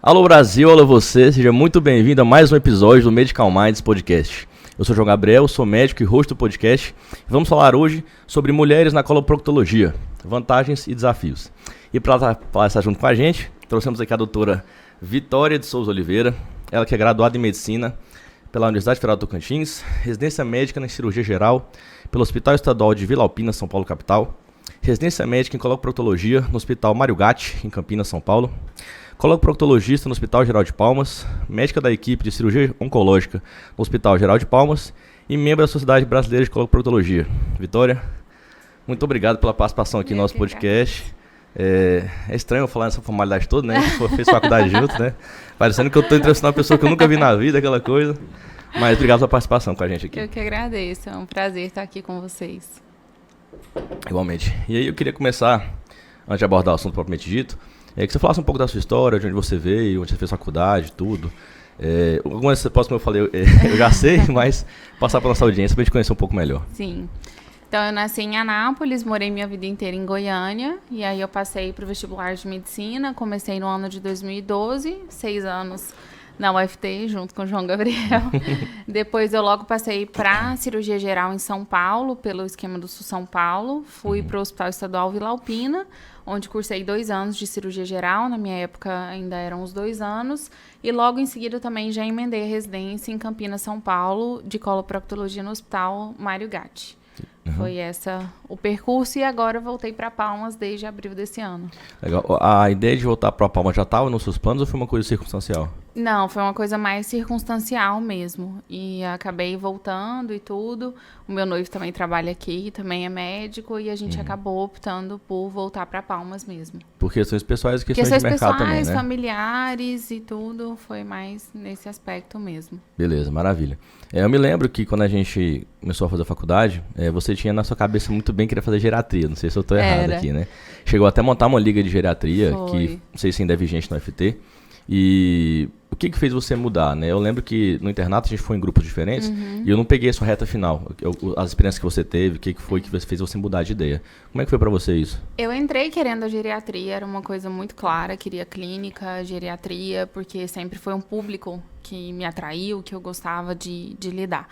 Alô Brasil, alô você, seja muito bem-vindo a mais um episódio do Medical Minds Podcast. Eu sou o João Gabriel, sou médico e host do podcast. Vamos falar hoje sobre mulheres na coloproctologia, vantagens e desafios. E para estar junto com a gente, trouxemos aqui a doutora Vitória de Souza Oliveira, ela que é graduada em Medicina pela Universidade Federal do Tocantins, residência médica em cirurgia geral pelo Hospital Estadual de Vila Alpina, São Paulo, capital, residência médica em coloproctologia no Hospital Mário Gatti, em Campinas, São Paulo, coloproctologista no Hospital Geral de Palmas, médica da equipe de cirurgia oncológica no Hospital Geral de Palmas e membro da Sociedade Brasileira de Coloproctologia. Vitória, muito obrigado pela participação aqui no nosso podcast. É estranho eu falar nessa formalidade toda, né? A gente fez faculdade junto, né? Parecendo que eu estou entrevistando uma pessoa que eu nunca vi na vida, aquela coisa. Mas obrigado pela participação com a gente aqui. Eu que agradeço, é um prazer estar aqui com vocês. Igualmente. E aí eu queria começar, antes de abordar o assunto propriamente dito, que você falasse um pouco da sua história, de onde você veio, onde você fez faculdade, tudo. Algumas respostas, como eu falei, eu já sei, mas passar para a nossa audiência para a gente conhecer um pouco melhor. Sim. Então, eu nasci em Anápolis, morei minha vida inteira em Goiânia, e aí eu passei para o vestibular de medicina, comecei no ano de 2012, 6 anos na UFT, junto com o João Gabriel. Depois eu logo passei para cirurgia geral em São Paulo, pelo esquema do Sul São Paulo. Fui para o Hospital Estadual Vila Alpina, onde cursei 2 anos de cirurgia geral. Na minha época ainda eram os 2 anos. E logo em seguida também já emendei a residência em Campinas, São Paulo, de coloproctologia no Hospital Mário Gatti. Foi o percurso e agora eu voltei para Palmas desde abril desse ano. Legal. A ideia de voltar para Palmas já estava nos seus planos ou foi uma coisa circunstancial? Não, foi uma coisa mais circunstancial mesmo. E acabei voltando e tudo. O meu noivo também trabalha aqui, também é médico, e a gente acabou optando por voltar para Palmas mesmo. Por questões pessoais e questões de mercado também, né? Familiares e tudo, foi mais nesse aspecto mesmo. Beleza, maravilha. Eu me lembro que quando a gente começou a fazer a faculdade, você tinha na sua cabeça muito bem que queria fazer geriatria, não sei se eu estou errado aqui, né? Chegou até a montar uma liga de geriatria, que não sei se ainda é vigente no UFT. E o que fez você mudar, né? Eu lembro que no internato a gente foi em grupos diferentes e eu não peguei a sua reta final. As experiências que você teve, o que foi que fez você mudar de ideia? Como é que foi pra você isso? Eu entrei querendo a geriatria, era uma coisa muito clara, queria clínica, geriatria, porque sempre foi um público que me atraiu, que eu gostava de lidar.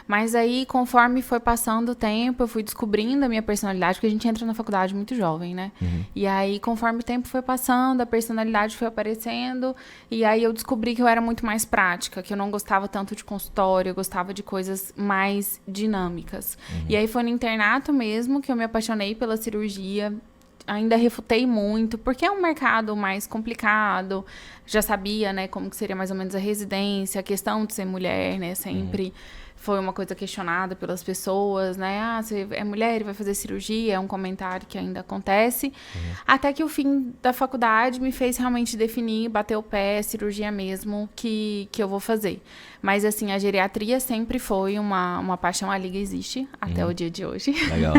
Mas aí, conforme foi passando o tempo, eu fui descobrindo a minha personalidade, porque a gente entra na faculdade muito jovem, né? E aí, conforme o tempo foi passando, a personalidade foi aparecendo, e aí eu descobri que eu era muito mais prática, que eu não gostava tanto de consultório, eu gostava de coisas mais dinâmicas. E aí foi no internato mesmo que eu me apaixonei pela cirurgia. Ainda refutei muito, porque é um mercado mais complicado. Já sabia, né, como que seria mais ou menos a residência, a questão de ser mulher, né, sempre foi uma coisa questionada pelas pessoas, né, você é mulher e vai fazer cirurgia, é um comentário que ainda acontece. Até que o fim da faculdade me fez realmente definir, bater o pé, cirurgia mesmo, que eu vou fazer. Mas, assim, a geriatria sempre foi uma paixão, a liga existe até o dia de hoje. Legal.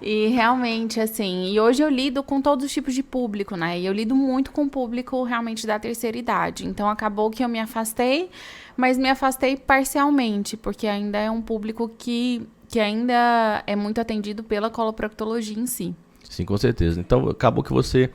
E realmente, assim, e hoje eu lido com todos os tipos de público, né? E eu lido muito com o público realmente da terceira idade. Então, acabou que eu me afastei, mas me afastei parcialmente, porque ainda é um público que ainda é muito atendido pela coloproctologia em si. Sim, com certeza. Então, acabou que você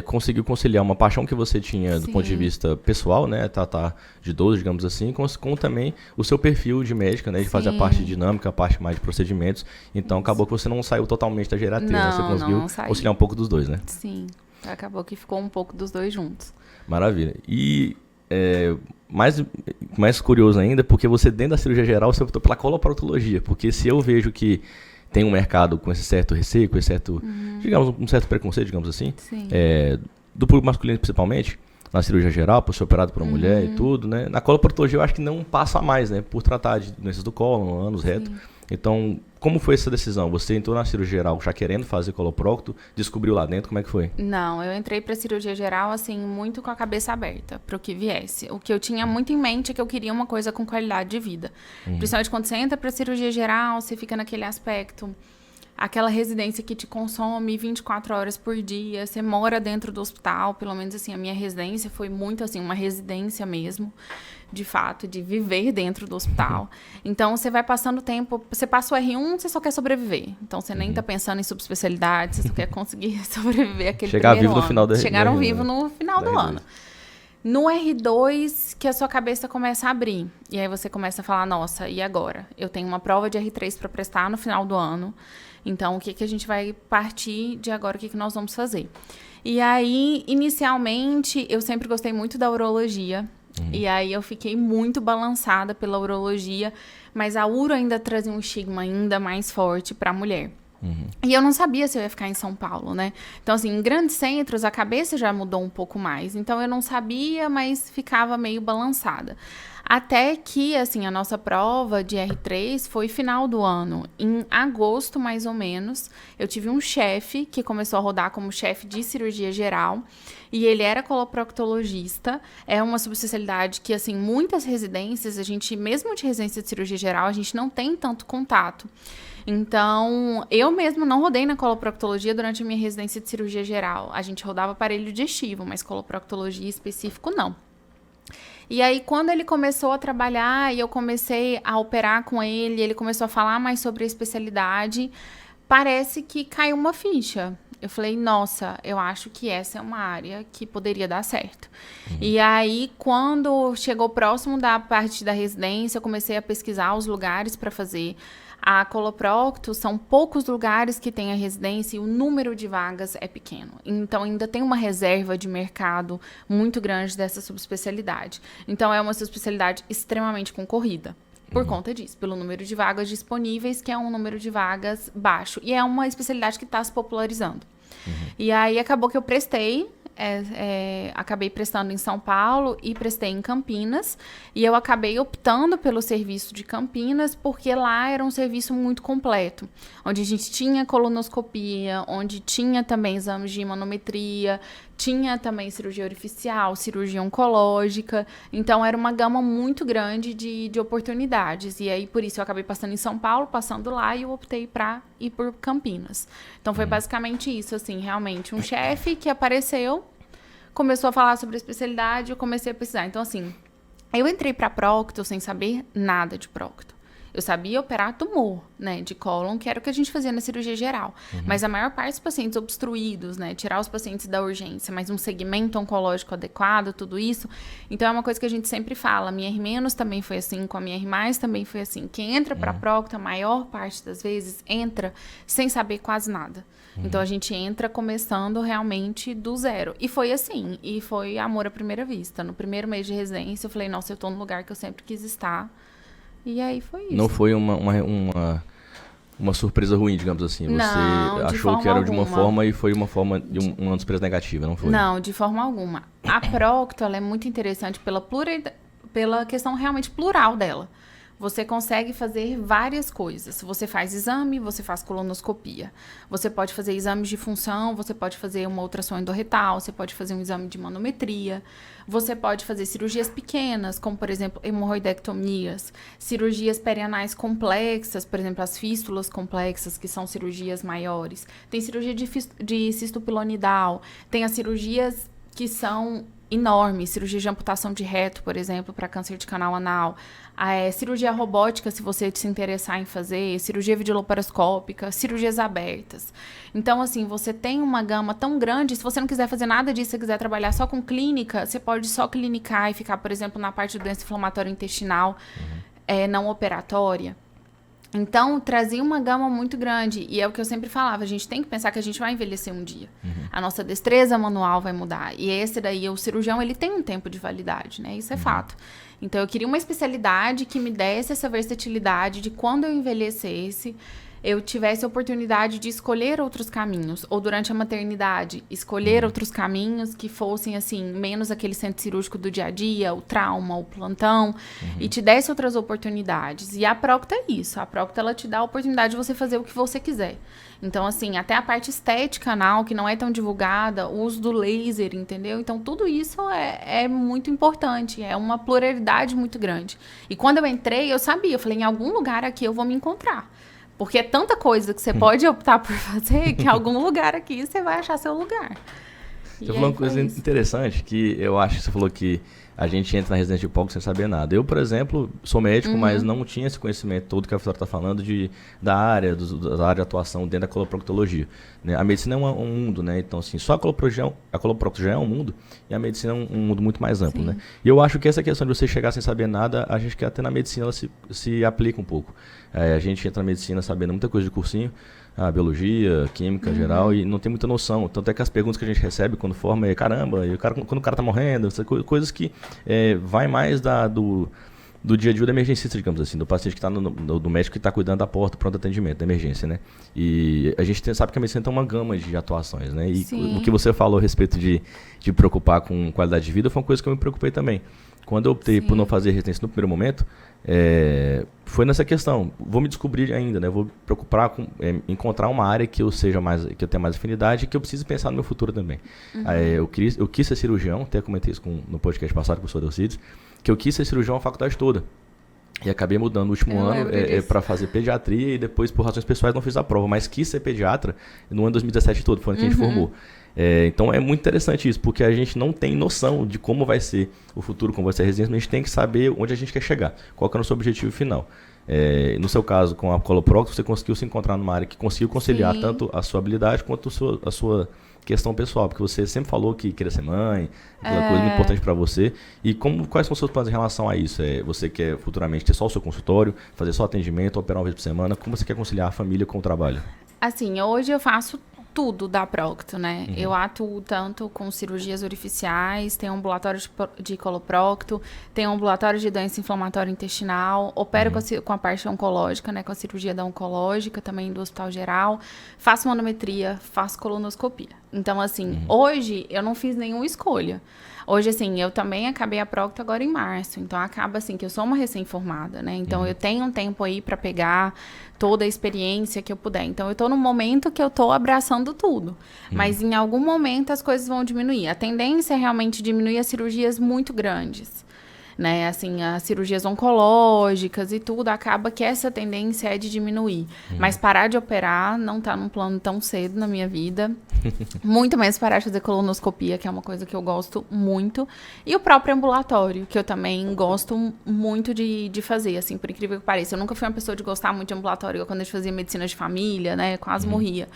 conseguiu conciliar uma paixão que você tinha do ponto de vista pessoal, né, tratar de idosos, digamos assim, com também o seu perfil de médica, né, de fazer a parte dinâmica, a parte mais de procedimentos. Então, acabou que você não saiu totalmente da geriatria, né? Você conseguiu conciliar um pouco dos dois, né? Sim, acabou que ficou um pouco dos dois juntos. Maravilha. E mais curioso ainda, porque você dentro da cirurgia geral, você optou pela coloproctologia, porque se eu vejo que tem um mercado com esse certo receio, com esse certo, digamos, um certo preconceito, digamos assim, do público masculino principalmente, na cirurgia geral, por ser operado por uma mulher e tudo, né? Na coloproctologia eu acho que não passa mais, né? Por tratar de doenças do cólon, ânus, reto. Então, como foi essa decisão? Você entrou na cirurgia geral já querendo fazer coloprocto, descobriu lá dentro, como é que foi? Não, eu entrei para cirurgia geral, assim, muito com a cabeça aberta para o que viesse. O que eu tinha muito em mente é que eu queria uma coisa com qualidade de vida. Principalmente quando você entra para cirurgia geral, você fica naquele aspecto, aquela residência que te consome 24 horas por dia, você mora dentro do hospital, pelo menos assim, a minha residência foi muito assim, uma residência mesmo, de fato, de viver dentro do hospital. Então, você vai passando o tempo, você passa o R1, você só quer sobreviver. Então, você nem tá pensando em subespecialidade, você só quer conseguir sobreviver aquele chegar primeiro vivo ano. No final da Chegaram vivo no final do ano. No R2 que a sua cabeça começa a abrir. E aí você começa a falar, nossa, e agora? Eu tenho uma prova de R3 para prestar no final do ano. Então, o que a gente vai partir de agora? O que nós vamos fazer? E aí, inicialmente, eu sempre gostei muito da urologia. E aí eu fiquei muito balançada pela urologia. Mas a uro ainda trazia um estigma ainda mais forte para a mulher. E eu não sabia se eu ia ficar em São Paulo, né? Então, assim, em grandes centros, a cabeça já mudou um pouco mais. Então, eu não sabia, mas ficava meio balançada. Até que, assim, a nossa prova de R3 foi final do ano. Em agosto, mais ou menos, eu tive um chefe que começou a rodar como chefe de cirurgia geral. E ele era coloproctologista. É uma subespecialidade que, assim, muitas residências, a gente, mesmo de residência de cirurgia geral, a gente não tem tanto contato. Então, eu mesmo não rodei na coloproctologia durante a minha residência de cirurgia geral. A gente rodava aparelho digestivo, mas coloproctologia específico não. E aí, quando ele começou a trabalhar e eu comecei a operar com ele, ele começou a falar mais sobre a especialidade, parece que caiu uma ficha. Eu falei, nossa, eu acho que essa é uma área que poderia dar certo. E aí, quando chegou próximo da parte da residência, eu comecei a pesquisar os lugares para fazer. A coloprocto são poucos lugares que tem a residência e o número de vagas é pequeno. Então, ainda tem uma reserva de mercado muito grande dessa subespecialidade. Então, é uma subespecialidade extremamente concorrida. Por conta disso, pelo número de vagas disponíveis, que é um número de vagas baixo. E é uma especialidade que está se popularizando. E aí, acabou que eu prestei. Acabei prestando em São Paulo e prestei em Campinas. E eu acabei optando pelo serviço de Campinas, porque lá era um serviço muito completo. Onde a gente tinha colonoscopia, onde tinha também exames de manometria, tinha também cirurgia orificial, cirurgia oncológica. Então, era uma gama muito grande de oportunidades. E aí, por isso, eu acabei passando em São Paulo, passando lá, e eu optei para ir por Campinas. Então, foi basicamente isso, assim, realmente. Um chefe que apareceu, começou a falar sobre a especialidade, eu comecei a pesquisar. Então, assim, eu entrei para procto sem saber nada de procto. Eu sabia operar tumor, né, de cólon, que era o que a gente fazia na cirurgia geral. Mas a maior parte dos pacientes obstruídos, né, tirar os pacientes da urgência, mas um segmento oncológico adequado, tudo isso. Então, é uma coisa que a gente sempre fala. A minha R- também foi assim, com a minha R+, também foi assim. Quem entra para procto, a maior parte das vezes, entra sem saber quase nada. Então, a gente entra começando realmente do zero. E foi assim, e foi amor à primeira vista. No primeiro mês de residência, eu falei, nossa, eu tô no lugar que eu sempre quis estar. E aí foi isso. Não foi uma surpresa ruim, digamos assim. Você não, achou que era de uma forma e foi uma forma de uma surpresa negativa, não foi? Não, de forma alguma. A procto, ela é muito interessante pela questão realmente plural dela. Você consegue fazer várias coisas. Você faz exame, você faz colonoscopia. Você pode fazer exames de função, você pode fazer uma ultrassom endorretal, você pode fazer um exame de manometria. Você pode fazer cirurgias pequenas, como, por exemplo, hemorroidectomias. Cirurgias perianais complexas, por exemplo, as fístulas complexas, que são cirurgias maiores. Tem cirurgia de cisto pilonidal. Tem as cirurgias que são enormes, cirurgia de amputação de reto, por exemplo, para câncer de canal anal, cirurgia robótica, se você se interessar em fazer, cirurgia videolaparoscópica, cirurgias abertas. Então, assim, você tem uma gama tão grande, se você não quiser fazer nada disso, se você quiser trabalhar só com clínica, você pode só clinicar e ficar, por exemplo, na parte de doença inflamatória intestinal, não operatória. Então, trazia uma gama muito grande. E é o que eu sempre falava, a gente tem que pensar que a gente vai envelhecer um dia. A nossa destreza manual vai mudar. E esse daí, o cirurgião, ele tem um tempo de validade, né? Isso é fato. Então, eu queria uma especialidade que me desse essa versatilidade de quando eu envelhecesse, eu tivesse a oportunidade de escolher outros caminhos. Ou durante a maternidade, escolher outros caminhos que fossem, assim, menos aquele centro cirúrgico do dia a dia, o trauma, o plantão, e te desse outras oportunidades. E a procto é isso. A procto, ela te dá a oportunidade de você fazer o que você quiser. Então, assim, até a parte estética anal, que não é tão divulgada, o uso do laser, entendeu? Então, tudo isso é muito importante. É uma pluralidade muito grande. E quando eu entrei, eu sabia. Eu falei, em algum lugar aqui eu vou me encontrar. Porque é tanta coisa que você pode optar por fazer que em algum lugar aqui você vai achar seu lugar. Você falou uma coisa interessante que eu acho que você falou que a gente entra na residência de hipócrita sem saber nada. Eu, por exemplo, sou médico, mas não tinha esse conhecimento todo que a Vitória está falando da área de atuação dentro da coloproctologia, né? A medicina é um mundo, né? Então, assim, só a coloproctologia é um mundo e a medicina é um mundo muito mais amplo, né? E eu acho que essa questão de você chegar sem saber nada, a gente quer até na medicina ela se aplica um pouco. A gente entra na medicina sabendo muita coisa de cursinho, biologia, química geral, e não tem muita noção. Tanto é que as perguntas que a gente recebe quando forma é, caramba, e quando o cara tá morrendo, coisas que vai mais do dia a dia do emergencista, digamos assim, do paciente que está do médico que está cuidando da porta, pronto atendimento, da emergência, né? E a gente sabe que a medicina tem uma gama de atuações, né? E o que você falou a respeito de preocupar com qualidade de vida foi uma coisa que eu me preocupei também. Quando eu optei por não fazer residência no primeiro momento, foi nessa questão. Vou me descobrir ainda, né? Vou me preocupar com encontrar uma área que eu tenha mais afinidade e que eu precise pensar no meu futuro também. Eu quis ser cirurgião, até comentei isso no podcast passado com o professor Delcides, que eu quis ser cirurgião a faculdade toda. E acabei mudando no último ano para fazer pediatria e depois, por razões pessoais, não fiz a prova. Mas quis ser pediatra no ano de 2017 todo, foi o ano que a gente formou. Então é muito interessante isso, porque a gente não tem noção de como vai ser o futuro, como vai ser a residência, mas a gente tem que saber onde a gente quer chegar, qual que é o nosso objetivo final. No seu caso, com a coloprocto, você conseguiu se encontrar numa área que conseguiu conciliar tanto a sua habilidade quanto a sua questão pessoal, porque você sempre falou que queria ser mãe, aquela coisa muito importante para você. E quais são os seus planos em relação a isso? Você quer futuramente ter só o seu consultório, fazer só atendimento, operar uma vez por semana? Como você quer conciliar a família com o trabalho? Assim, hoje eu faço tudo da Procto, né? Eu atuo tanto com cirurgias orificiais, tenho um ambulatório de coloprocto, tenho um ambulatório de doença inflamatória intestinal, opero com a parte oncológica, né? Com a cirurgia da oncológica, também do Hospital Geral, faço manometria, faço colonoscopia. Então, assim, hoje eu não fiz nenhuma escolha. Hoje, assim, eu também acabei a Procto agora em março, então acaba assim que eu sou uma recém-formada, né? Então eu tenho um tempo aí para pegar toda a experiência que eu puder. Então eu tô num momento que eu tô abraçando tudo, mas em algum momento as coisas vão diminuir. A tendência é realmente diminuir as cirurgias muito grandes, né? Assim, as cirurgias oncológicas e tudo, acaba que essa tendência é de diminuir. Mas parar de operar não tá num plano tão cedo na minha vida. Muito mais parar de fazer colonoscopia, que é uma coisa que eu gosto muito. E o próprio ambulatório, que eu também gosto muito de fazer, assim, por incrível que pareça. Eu nunca fui uma pessoa de gostar muito de ambulatório, quando a gente fazia medicina de família, né? Quase morria.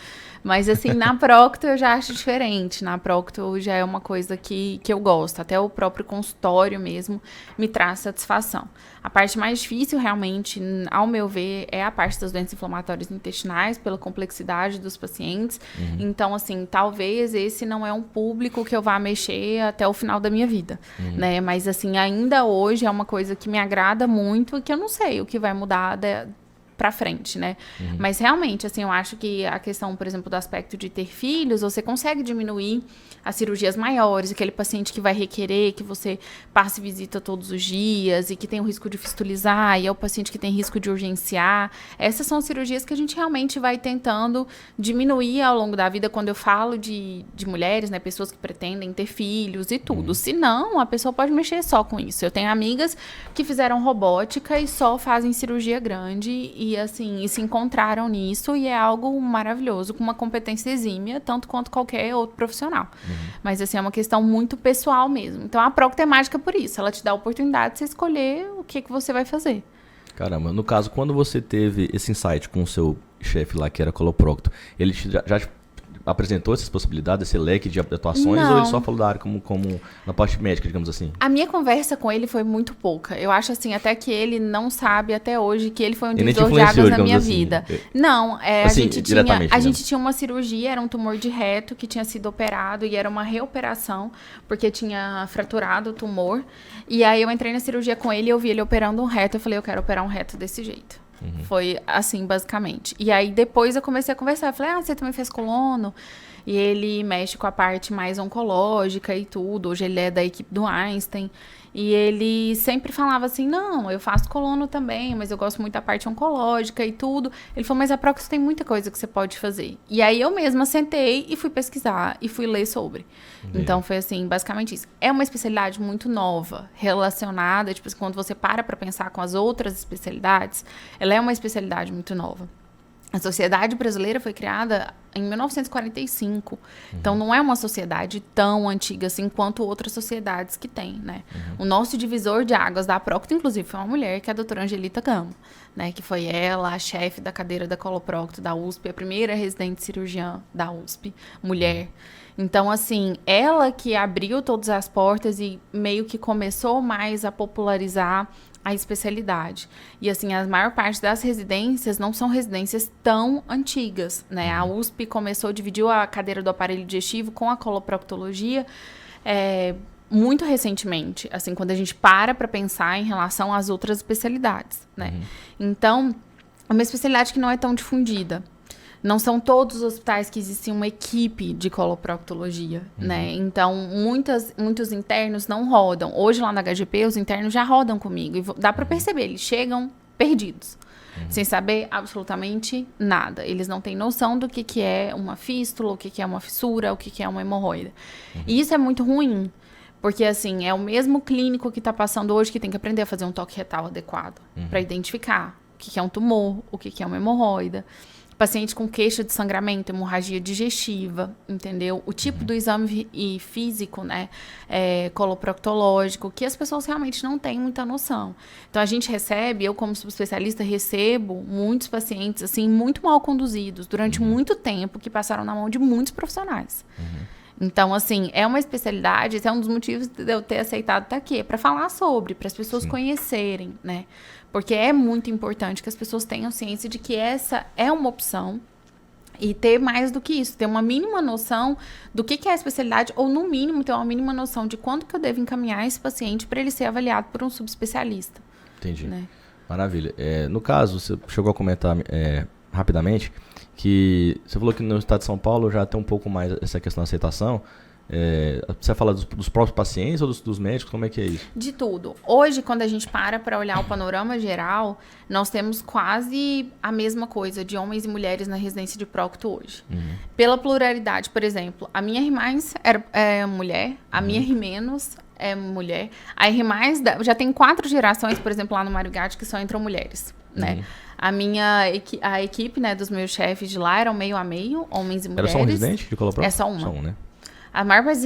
Mas, assim, na Procto eu já acho diferente. Na Procto já é uma coisa que eu gosto. Até o próprio consultório mesmo me traz satisfação. A parte mais difícil, realmente, ao meu ver, é a parte das doenças inflamatórias intestinais, pela complexidade dos pacientes. Então, assim, talvez esse não é um público que eu vá mexer até o final da minha vida, né? Mas, assim, ainda hoje é uma coisa que me agrada muito e que eu não sei o que vai mudar pra frente, né? Mas realmente, assim, eu acho que a questão, por exemplo, do aspecto de ter filhos, você consegue diminuir as cirurgias maiores, aquele paciente que vai requerer que você passe visita todos os dias e que tem o risco de fistulizar, e é o paciente que tem risco de urgenciar. Essas são cirurgias que a gente realmente vai tentando diminuir ao longo da vida, quando eu falo de mulheres, né, pessoas que pretendem ter filhos e tudo. Se não, a pessoa pode mexer só com isso. Eu tenho amigas que fizeram robótica e só fazem cirurgia grande e, assim, se encontraram nisso, e é algo maravilhoso, com uma competência exímia, tanto quanto qualquer outro profissional. Mas, assim, é uma questão muito pessoal mesmo. Então, a Procto é mágica por isso. Ela te dá a oportunidade de você escolher o que você vai fazer. Caramba, no caso, quando você teve esse insight com o seu chefe lá, que era coloprocto, ele já te apresentou essas possibilidades, esse leque de atuações, Não. ou ele só falou da área como na parte médica, digamos assim? A minha conversa com ele foi muito pouca. Eu acho, assim, até que ele não sabe até hoje que ele foi um divisor de águas na minha assim, vida. Não, assim, a gente tinha uma cirurgia, era um tumor de reto que tinha sido operado, e era uma reoperação, porque tinha fraturado o tumor. E aí eu entrei na cirurgia com ele e eu vi ele operando um reto. Eu falei, eu quero operar um reto desse jeito. Foi assim, basicamente. E aí, depois eu comecei a conversar. Eu falei, você também fez colono? E ele mexe com a parte mais oncológica e tudo. Hoje ele é da equipe do Einstein. E ele sempre falava assim, não, eu faço colono também, mas eu gosto muito da parte oncológica e tudo. Ele falou, mas a Procto tem muita coisa que você pode fazer. E aí eu mesma sentei e fui pesquisar e fui ler sobre. Então foi assim, basicamente isso. É uma especialidade muito nova, relacionada, tipo, quando você para pensar com as outras especialidades, ela é uma especialidade muito nova. A sociedade brasileira foi criada em 1945. Então, não é uma sociedade tão antiga assim quanto outras sociedades que tem, né? O nosso divisor de águas da Procto, inclusive, foi uma mulher, que é a doutora Angelita Gama, né? Que foi ela, a chefe da cadeira da Coloprocto da USP, a primeira residente cirurgiã da USP, mulher. Então, assim, ela que abriu todas as portas e meio que começou mais a popularizar a especialidade. E, assim, a maior parte das residências não são residências tão antigas, né? A USP dividiu a cadeira do aparelho digestivo com a coloproctologia muito recentemente, assim, quando a gente para pensar em relação às outras especialidades, né? Então, é uma especialidade que não é tão difundida. Não são todos os hospitais que existe uma equipe de coloproctologia, né? Então, muitos internos não rodam. Hoje, lá na HGP, os internos já rodam comigo. E dá para perceber, eles chegam perdidos, sem saber absolutamente nada. Eles não têm noção do que é uma fístula, o que é uma fissura, o que é uma hemorroida. E isso é muito ruim, porque, assim, é o mesmo clínico que está passando hoje que tem que aprender a fazer um toque retal adequado para identificar o que é um tumor, o que é uma hemorroida. Paciente com queixa de sangramento, hemorragia digestiva, entendeu? O tipo do exame físico, né? Coloproctológico, que as pessoas realmente não têm muita noção. Então, a gente recebe, eu como subespecialista, recebo muitos pacientes, assim, muito mal conduzidos, durante muito tempo, que passaram na mão de muitos profissionais. Então, assim, é uma especialidade, esse é um dos motivos de eu ter aceitado estar aqui, para falar sobre, para as pessoas conhecerem, né? Porque é muito importante que as pessoas tenham ciência de que essa é uma opção e ter mais do que isso, ter uma mínima noção do que é a especialidade ou, no mínimo, ter uma mínima noção de quando que eu devo encaminhar esse paciente para ele ser avaliado por um subespecialista. Entendi. Né? Maravilha. No caso, você chegou a comentar rapidamente que você falou que no estado de São Paulo já tem um pouco mais essa questão da aceitação. Você fala dos próprios pacientes ou dos médicos? Como é que é isso? De tudo. Hoje, quando a gente para olhar o panorama geral, nós temos quase a mesma coisa de homens e mulheres na residência de Procto hoje. Pela pluralidade, por exemplo, a minha R+, é mulher, a minha R- é mulher. A R+, já tem 4 gerações, por exemplo, lá no Mário Gatti, que só entram mulheres, né? A equipe, né, dos meus chefes de lá eram meio a meio, homens e mulheres. Era só um residente de Coloprocto? É só uma. Só um, né? A maior parte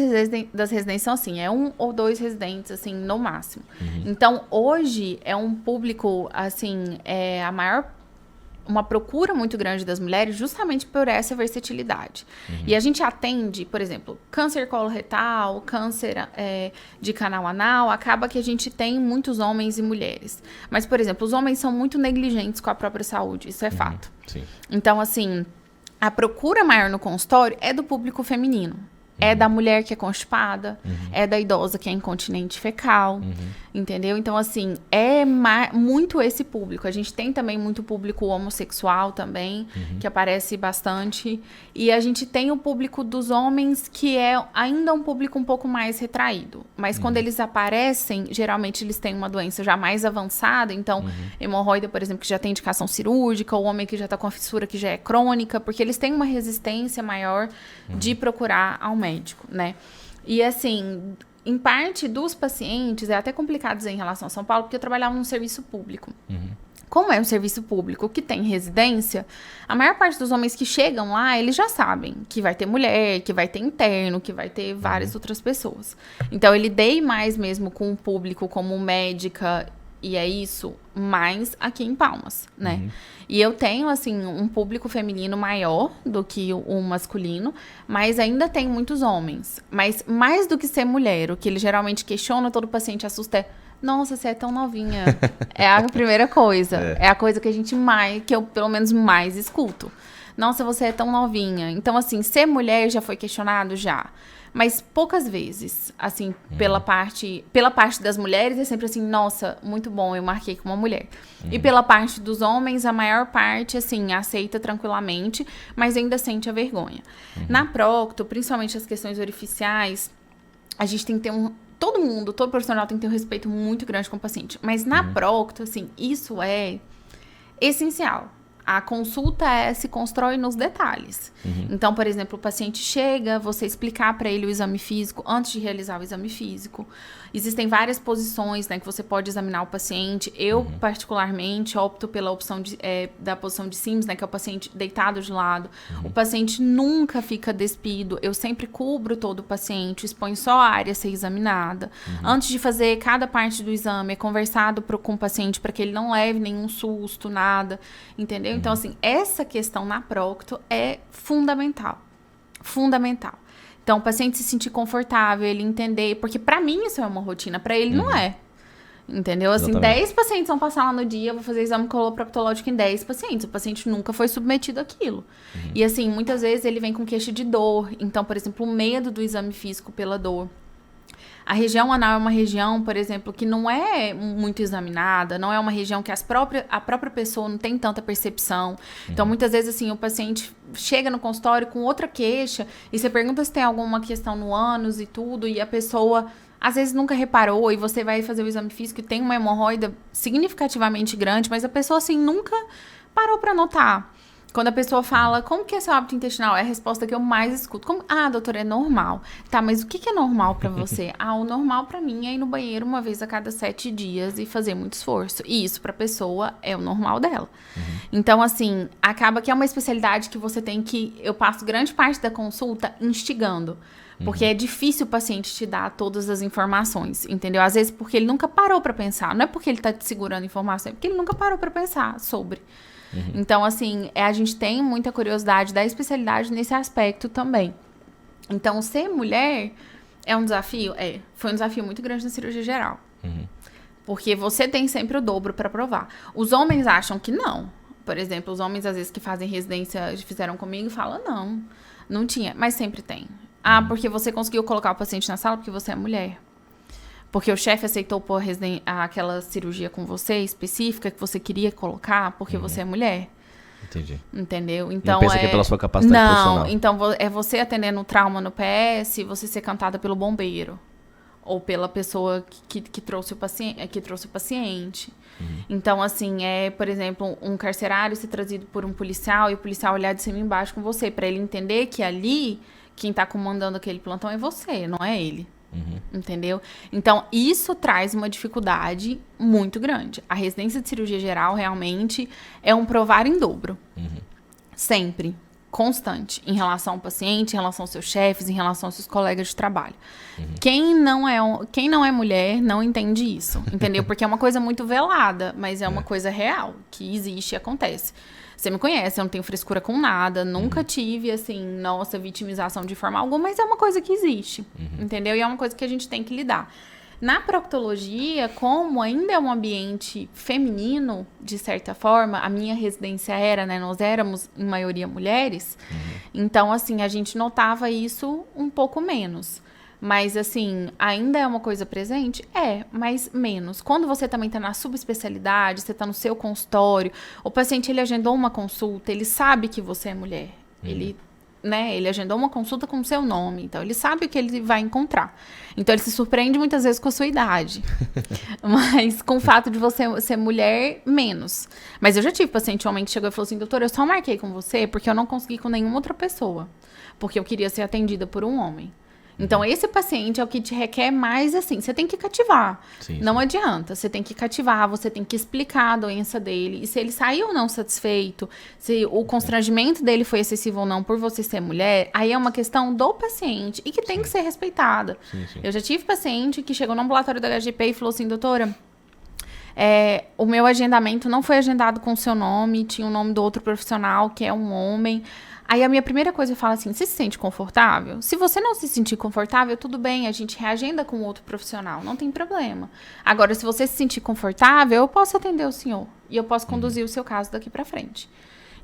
das residências são assim, 1 ou 2 residentes, assim, no máximo. Então, hoje, é um público, assim, uma procura muito grande das mulheres justamente por essa versatilidade. E a gente atende, por exemplo, câncer coloretal, câncer de canal anal, acaba que a gente tem muitos homens e mulheres. Mas, por exemplo, os homens são muito negligentes com a própria saúde, isso é fato. Sim. Então, assim, a procura maior no consultório é do público feminino. É da mulher que é constipada, é da idosa que é incontinente fecal, entendeu? Então, assim, muito esse público. A gente tem também muito público homossexual também, que aparece bastante. E a gente tem o público dos homens, que é ainda um público um pouco mais retraído. Mas quando eles aparecem, geralmente eles têm uma doença já mais avançada. Então, hemorroida, por exemplo, que já tem indicação cirúrgica, o homem que já está com a fissura que já é crônica, porque eles têm uma resistência maior de procurar ao médico, né? E assim, em parte dos pacientes, é até complicado em relação a São Paulo, porque eu trabalhava num serviço público. Como é um serviço público que tem residência, a maior parte dos homens que chegam lá, eles já sabem que vai ter mulher, que vai ter interno, que vai ter várias outras pessoas. Então, eu lidei mais mesmo com o público como médica, e é isso, mais aqui em Palmas, né? E eu tenho, assim, um público feminino maior do que o masculino, mas ainda tem muitos homens. Mas mais do que ser mulher, o que ele geralmente questiona, todo paciente assusta é: nossa, você é tão novinha. É a primeira coisa. É a coisa que a gente que eu pelo menos mais escuto. Nossa, você é tão novinha. Então, assim, ser mulher já foi questionado? Já. Mas poucas vezes, assim, pela parte das mulheres é sempre assim: nossa, muito bom, eu marquei com uma mulher. E pela parte dos homens, a maior parte, assim, aceita tranquilamente, mas ainda sente a vergonha. Na Procto, principalmente as questões orificiais, a gente tem que ter todo profissional tem que ter um respeito muito grande com o paciente. Mas na Procto, assim, isso é essencial. A consulta se constrói nos detalhes. Então, por exemplo, o paciente chega, você explicar para ele o exame físico antes de realizar o exame físico. Existem várias posições, né, que você pode examinar o paciente. Eu, particularmente, opto pela opção da posição de Sims, né, que é o paciente deitado de lado. O paciente nunca fica despido. Eu sempre cubro todo o paciente, exponho só a área a ser examinada. Antes de fazer cada parte do exame, é conversado com o paciente para que ele não leve nenhum susto, nada, entendeu? Então, assim, essa questão na procto é fundamental. Fundamental. Então, o paciente se sentir confortável, ele entender, porque pra mim isso é uma rotina, pra ele não é. Entendeu? Assim, Exatamente. 10 pacientes vão passar lá no dia, eu vou fazer exame coloproctológico em 10 pacientes. O paciente nunca foi submetido àquilo. E assim, muitas vezes ele vem com queixa de dor. Então, por exemplo, o medo do exame físico pela dor. A região anal é uma região, por exemplo, que não é muito examinada, não é uma região que a própria pessoa não tem tanta percepção. Então, muitas vezes, assim, o paciente chega no consultório com outra queixa e você pergunta se tem alguma questão no ânus e tudo, e a pessoa, às vezes, nunca reparou, e você vai fazer o exame físico e tem uma hemorroida significativamente grande, mas a pessoa, assim, nunca parou para notar. Quando a pessoa fala, como que é seu hábito intestinal? É a resposta que eu mais escuto. Doutora, é normal. Tá, mas o que é normal pra você? O normal pra mim é ir no banheiro uma vez a cada 7 dias e fazer muito esforço. E isso pra pessoa é o normal dela. Então, assim, acaba que é uma especialidade que você tem que... Eu passo grande parte da consulta instigando. Porque é difícil o paciente te dar todas as informações, entendeu? Às vezes porque ele nunca parou pra pensar. Não é porque ele tá te segurando informação, é porque ele nunca parou pra pensar sobre... Então, assim, a gente tem muita curiosidade da especialidade nesse aspecto também. Então, ser mulher é um desafio? Foi um desafio muito grande na cirurgia geral. Porque você tem sempre o dobro para provar. Os homens acham que não. Por exemplo, os homens, às vezes, que fazem residência, fizeram comigo, falam, não tinha. Mas sempre tem. Porque você conseguiu colocar o paciente na sala porque você é mulher. Porque o chefe aceitou pôr aquela cirurgia com você, específica, que você queria colocar, porque você é mulher. Entendi. Entendeu? Então, não pensa que é pela sua capacidade profissional. Não, então é você atendendo um trauma no PS, você ser cantada pelo bombeiro. Ou pela pessoa que trouxe o paciente. Então, assim, por exemplo, um carcerário ser trazido por um policial e o policial olhar de cima e embaixo com você, pra ele entender que ali, quem tá comandando aquele plantão é você, não é ele. Entendeu? Então, isso traz uma dificuldade muito grande. A residência de cirurgia geral, realmente, é um provar em dobro. Sempre. Constante. Em relação ao paciente, em relação aos seus chefes, em relação aos seus colegas de trabalho. Quem não é mulher não entende isso. Entendeu? Porque é uma coisa muito velada, mas é uma coisa real, que existe e acontece. Você me conhece, eu não tenho frescura com nada, nunca tive, assim, vitimização de forma alguma, mas é uma coisa que existe, entendeu? E é uma coisa que a gente tem que lidar. Na proctologia, como ainda é um ambiente feminino, de certa forma, a minha residência era, né, nós éramos, em maioria, mulheres, então, assim, a gente notava isso um pouco menos. Mas, assim, ainda é uma coisa presente? Mas menos. Quando você também está na subespecialidade, você está no seu consultório, o paciente, ele agendou uma consulta, ele sabe que você é mulher. Ele agendou uma consulta com o seu nome, então ele sabe o que ele vai encontrar. Então, ele se surpreende muitas vezes com a sua idade. Mas, com o fato de você ser mulher, menos. Mas eu já tive paciente homem que chegou e falou assim, doutora, eu só marquei com você porque eu não consegui com nenhuma outra pessoa. Porque eu queria ser atendida por um homem. Então, esse paciente é o que te requer mais, assim, você tem que cativar. Não adianta, você tem que cativar, você tem que explicar a doença dele. E se ele saiu ou não satisfeito, se o constrangimento dele foi excessivo ou não por você ser mulher, aí é uma questão do paciente e que tem que ser respeitada. Eu já tive paciente que chegou no ambulatório da HGP e falou assim, doutora, o meu agendamento não foi agendado com o seu nome, tinha o nome do outro profissional, que é um homem. Aí a minha primeira coisa eu falo assim, você se sente confortável? Se você não se sentir confortável, tudo bem, a gente reagenda com outro profissional, não tem problema. Agora, se você se sentir confortável, eu posso atender o senhor e eu posso conduzir o seu caso daqui pra frente.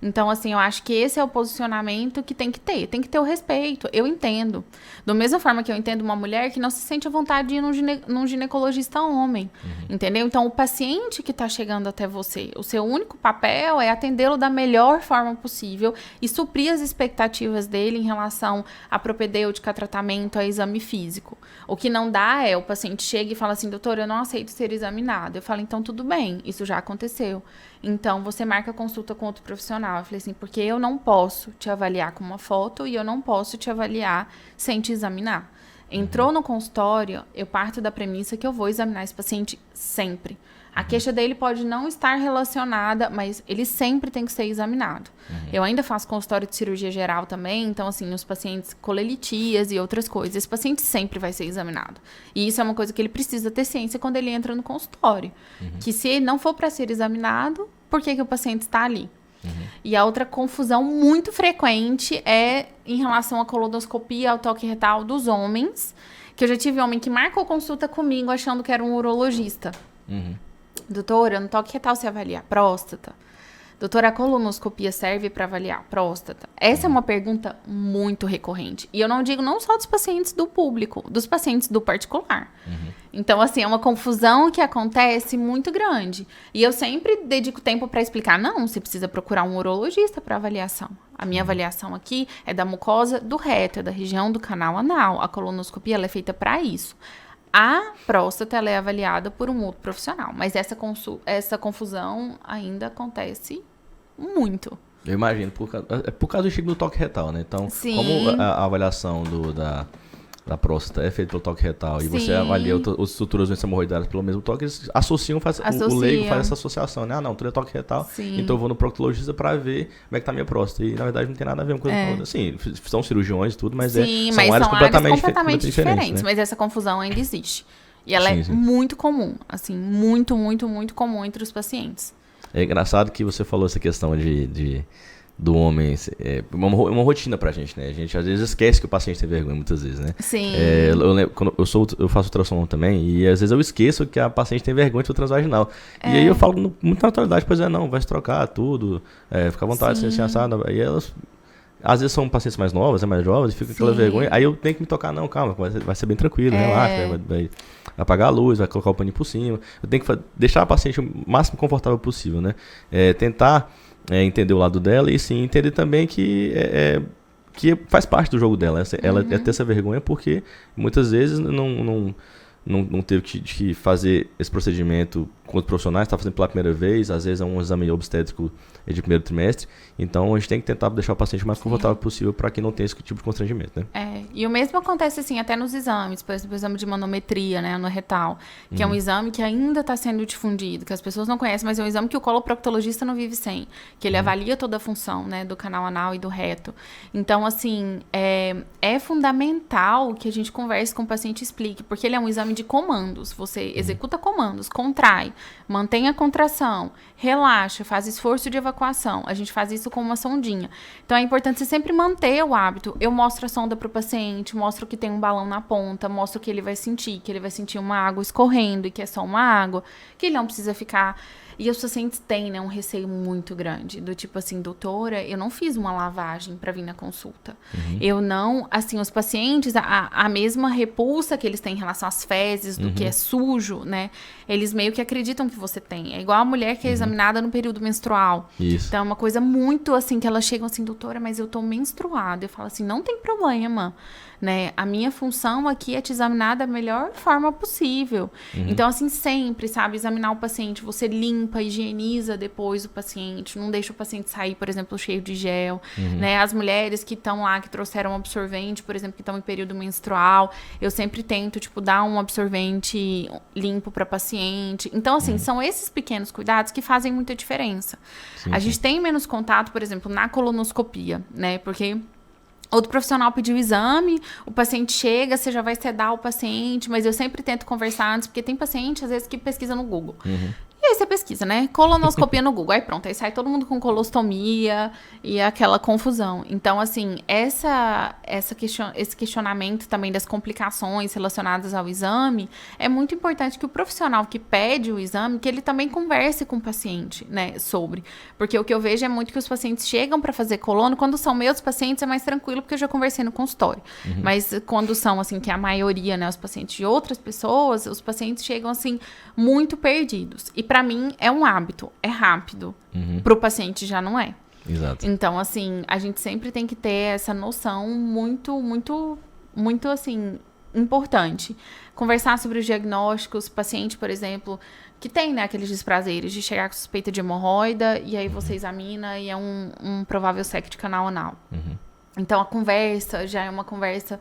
Então, assim, eu acho que esse é o posicionamento que tem que ter o respeito, eu entendo. Da mesma forma que eu entendo uma mulher que não se sente à vontade de ir num ginecologista homem, entendeu? Então, o paciente que está chegando até você, o seu único papel é atendê-lo da melhor forma possível e suprir as expectativas dele em relação à propedêutica, a tratamento, a exame físico. O que não dá o paciente chega e fala assim, doutora, eu não aceito ser examinado. Eu falo, então, tudo bem, isso já aconteceu. Então, você marca consulta com outro profissional. Eu falei assim, porque eu não posso te avaliar com uma foto e eu não posso te avaliar sem te examinar. Entrou no consultório, eu parto da premissa que eu vou examinar esse paciente sempre. A queixa dele pode não estar relacionada, mas ele sempre tem que ser examinado. Eu ainda faço consultório de cirurgia geral também, então, assim, os pacientes colelitias e outras coisas, esse paciente sempre vai ser examinado. E isso é uma coisa que ele precisa ter ciência quando ele entra no consultório. Que se ele não for para ser examinado, por que o paciente está ali? E a outra confusão muito frequente é em relação à colonoscopia, ao toque retal dos homens, que eu já tive homem que marcou consulta comigo achando que era um urologista. Doutora, no toque retal você avalia a próstata? Doutora, a colonoscopia serve para avaliar a próstata? Essa é uma pergunta muito recorrente. E eu não digo não só dos pacientes do público, dos pacientes do particular. Então, assim, é uma confusão que acontece muito grande. E eu sempre dedico tempo para explicar, não, você precisa procurar um urologista para avaliação. A minha avaliação aqui é da mucosa do reto, é da região do canal anal. A colonoscopia ela é feita para isso. A próstata ela é avaliada por um outro profissional, mas essa confusão ainda acontece muito. Eu imagino, por causa do estigma do toque retal, né? Então, Sim. como a avaliação da próstata é feita pelo toque retal e você avalia outras estruturas hemorroidárias pelo mesmo toque, eles associam. O leigo faz essa associação, né? Ah, não, tudo é toque retal, então eu vou no proctologista para ver como é que tá a minha próstata. E, na verdade, não tem nada a ver com coisa com outra. Sim, são cirurgiões e tudo, mas são áreas completamente diferentes, né? Mas essa confusão ainda existe. E ela é muito comum, assim, muito, muito, muito comum entre os pacientes. É engraçado que você falou essa questão do homem, uma rotina pra gente, né? A gente às vezes esquece que o paciente tem vergonha, muitas vezes, né? Sim. Eu lembro, quando eu faço ultrassom também, e às vezes eu esqueço que a paciente tem vergonha de transvaginal. E aí eu falo com muita naturalidade, pois não, vai se trocar tudo, fica à vontade, assim, assado. Aí elas, às vezes são pacientes mais novas, mais jovens, e fica aquela vergonha. Aí eu tenho que me tocar, não, calma, vai ser bem tranquilo, relaxa, vai apagar a luz, vai colocar o paninho por cima. Eu tenho que deixar a paciente o máximo confortável possível, né? Tentar entender o lado dela e sim entender também que faz parte do jogo dela. Ela ter essa vergonha porque muitas vezes não teve que fazer esse procedimento com os profissionais, está fazendo pela primeira vez, às vezes é um exame obstétrico de primeiro trimestre, então a gente tem que tentar deixar o paciente o mais confortável possível para que não tenha esse tipo de constrangimento, né? E o mesmo acontece assim até nos exames, por exemplo, o exame de manometria, né, anorretal, que é um exame que ainda está sendo difundido, que as pessoas não conhecem, mas é um exame que o coloproctologista não vive sem, que ele avalia toda a função, né, do canal anal e do reto. Então, assim, é fundamental que a gente converse com o paciente e explique, porque ele é um exame de comandos, você executa comandos, contrai, mantém a contração, relaxa, faz esforço de evacuação. A gente faz isso com uma sondinha. Então, é importante você sempre manter o hábito. Eu mostro a sonda para o paciente, mostro que tem um balão na ponta, mostro que ele vai sentir uma água escorrendo e que é só uma água, que ele não precisa ficar... E os pacientes têm, né, um receio muito grande, do tipo assim, doutora, eu não fiz uma lavagem para vir na consulta. Eu não, assim, os pacientes, a mesma repulsa que eles têm em relação às fezes, do que é sujo, né, eles meio que acreditam que você tem. É igual a mulher que é examinada no período menstrual. Isso. Então, é uma coisa muito, assim, que elas chegam assim, doutora, mas eu tô menstruada. Eu falo assim, não tem problema, né, a minha função aqui é te examinar da melhor forma possível. Então, assim, sempre, sabe, examinar o paciente, você limpa, higieniza depois o paciente, não deixa o paciente sair, por exemplo, cheio de gel, né, as mulheres que estão lá, que trouxeram absorvente, por exemplo, que estão em período menstrual, eu sempre tento, tipo, dar um absorvente limpo para paciente. Então, assim, são esses pequenos cuidados que fazem muita diferença. A gente tem menos contato, por exemplo, na colonoscopia, né, porque... Outro profissional pediu o exame, o paciente chega, você já vai sedar o paciente, mas eu sempre tento conversar antes, porque tem paciente, às vezes, que pesquisa no Google. E aí você pesquisa, né? Colonoscopia no Google. Aí pronto, aí sai todo mundo com colostomia e aquela confusão. Então, assim, esse questionamento também das complicações relacionadas ao exame, é muito importante que o profissional que pede o exame, que ele também converse com o paciente, né, sobre. Porque o que eu vejo é muito que os pacientes chegam para fazer colono, quando são meus pacientes é mais tranquilo, porque eu já conversei no consultório. Mas quando são, assim, que é a maioria, né, os pacientes de outras pessoas, os pacientes chegam, assim, muito perdidos. E para mim é um hábito, é rápido. Para o paciente já não é. Exato. Então, assim, a gente sempre tem que ter essa noção muito, muito, muito, assim, importante. Conversar sobre os diagnósticos, paciente, por exemplo, que tem, né, aqueles desprazeres de chegar com suspeita de hemorroida e aí você examina e é um provável SEC de canal anal. Então, a conversa já é uma conversa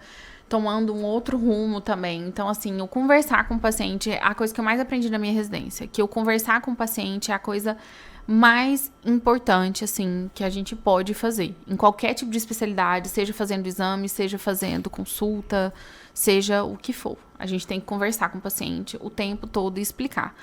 tomando um outro rumo também. Então, assim, o conversar com o paciente é a coisa que eu mais aprendi na minha residência. Que o conversar com o paciente é a coisa mais importante, assim, que a gente pode fazer. Em qualquer tipo de especialidade, seja fazendo exame, seja fazendo consulta, seja o que for. A gente tem que conversar com o paciente o tempo todo e explicar.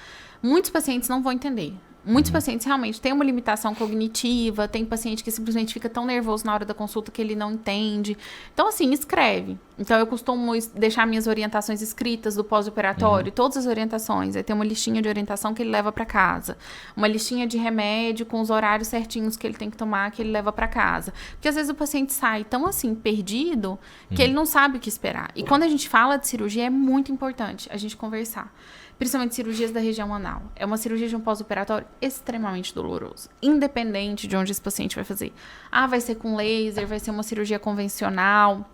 Muitos pacientes não vão entender. Muitos pacientes realmente têm uma limitação cognitiva, tem paciente que simplesmente fica tão nervoso na hora da consulta que ele não entende. Então, assim, escreve. Então, eu costumo deixar minhas orientações escritas do pós-operatório, todas as orientações. Aí tem uma listinha de orientação que ele leva para casa. Uma listinha de remédio com os horários certinhos que ele tem que tomar, que ele leva para casa. Porque, às vezes, o paciente sai tão, assim, perdido, que ele não sabe o que esperar. E quando a gente fala de cirurgia, é muito importante a gente conversar. Principalmente cirurgias da região anal. É uma cirurgia de um pós-operatório extremamente doloroso. Independente de onde esse paciente vai fazer. Ah, vai ser com laser, vai ser uma cirurgia convencional.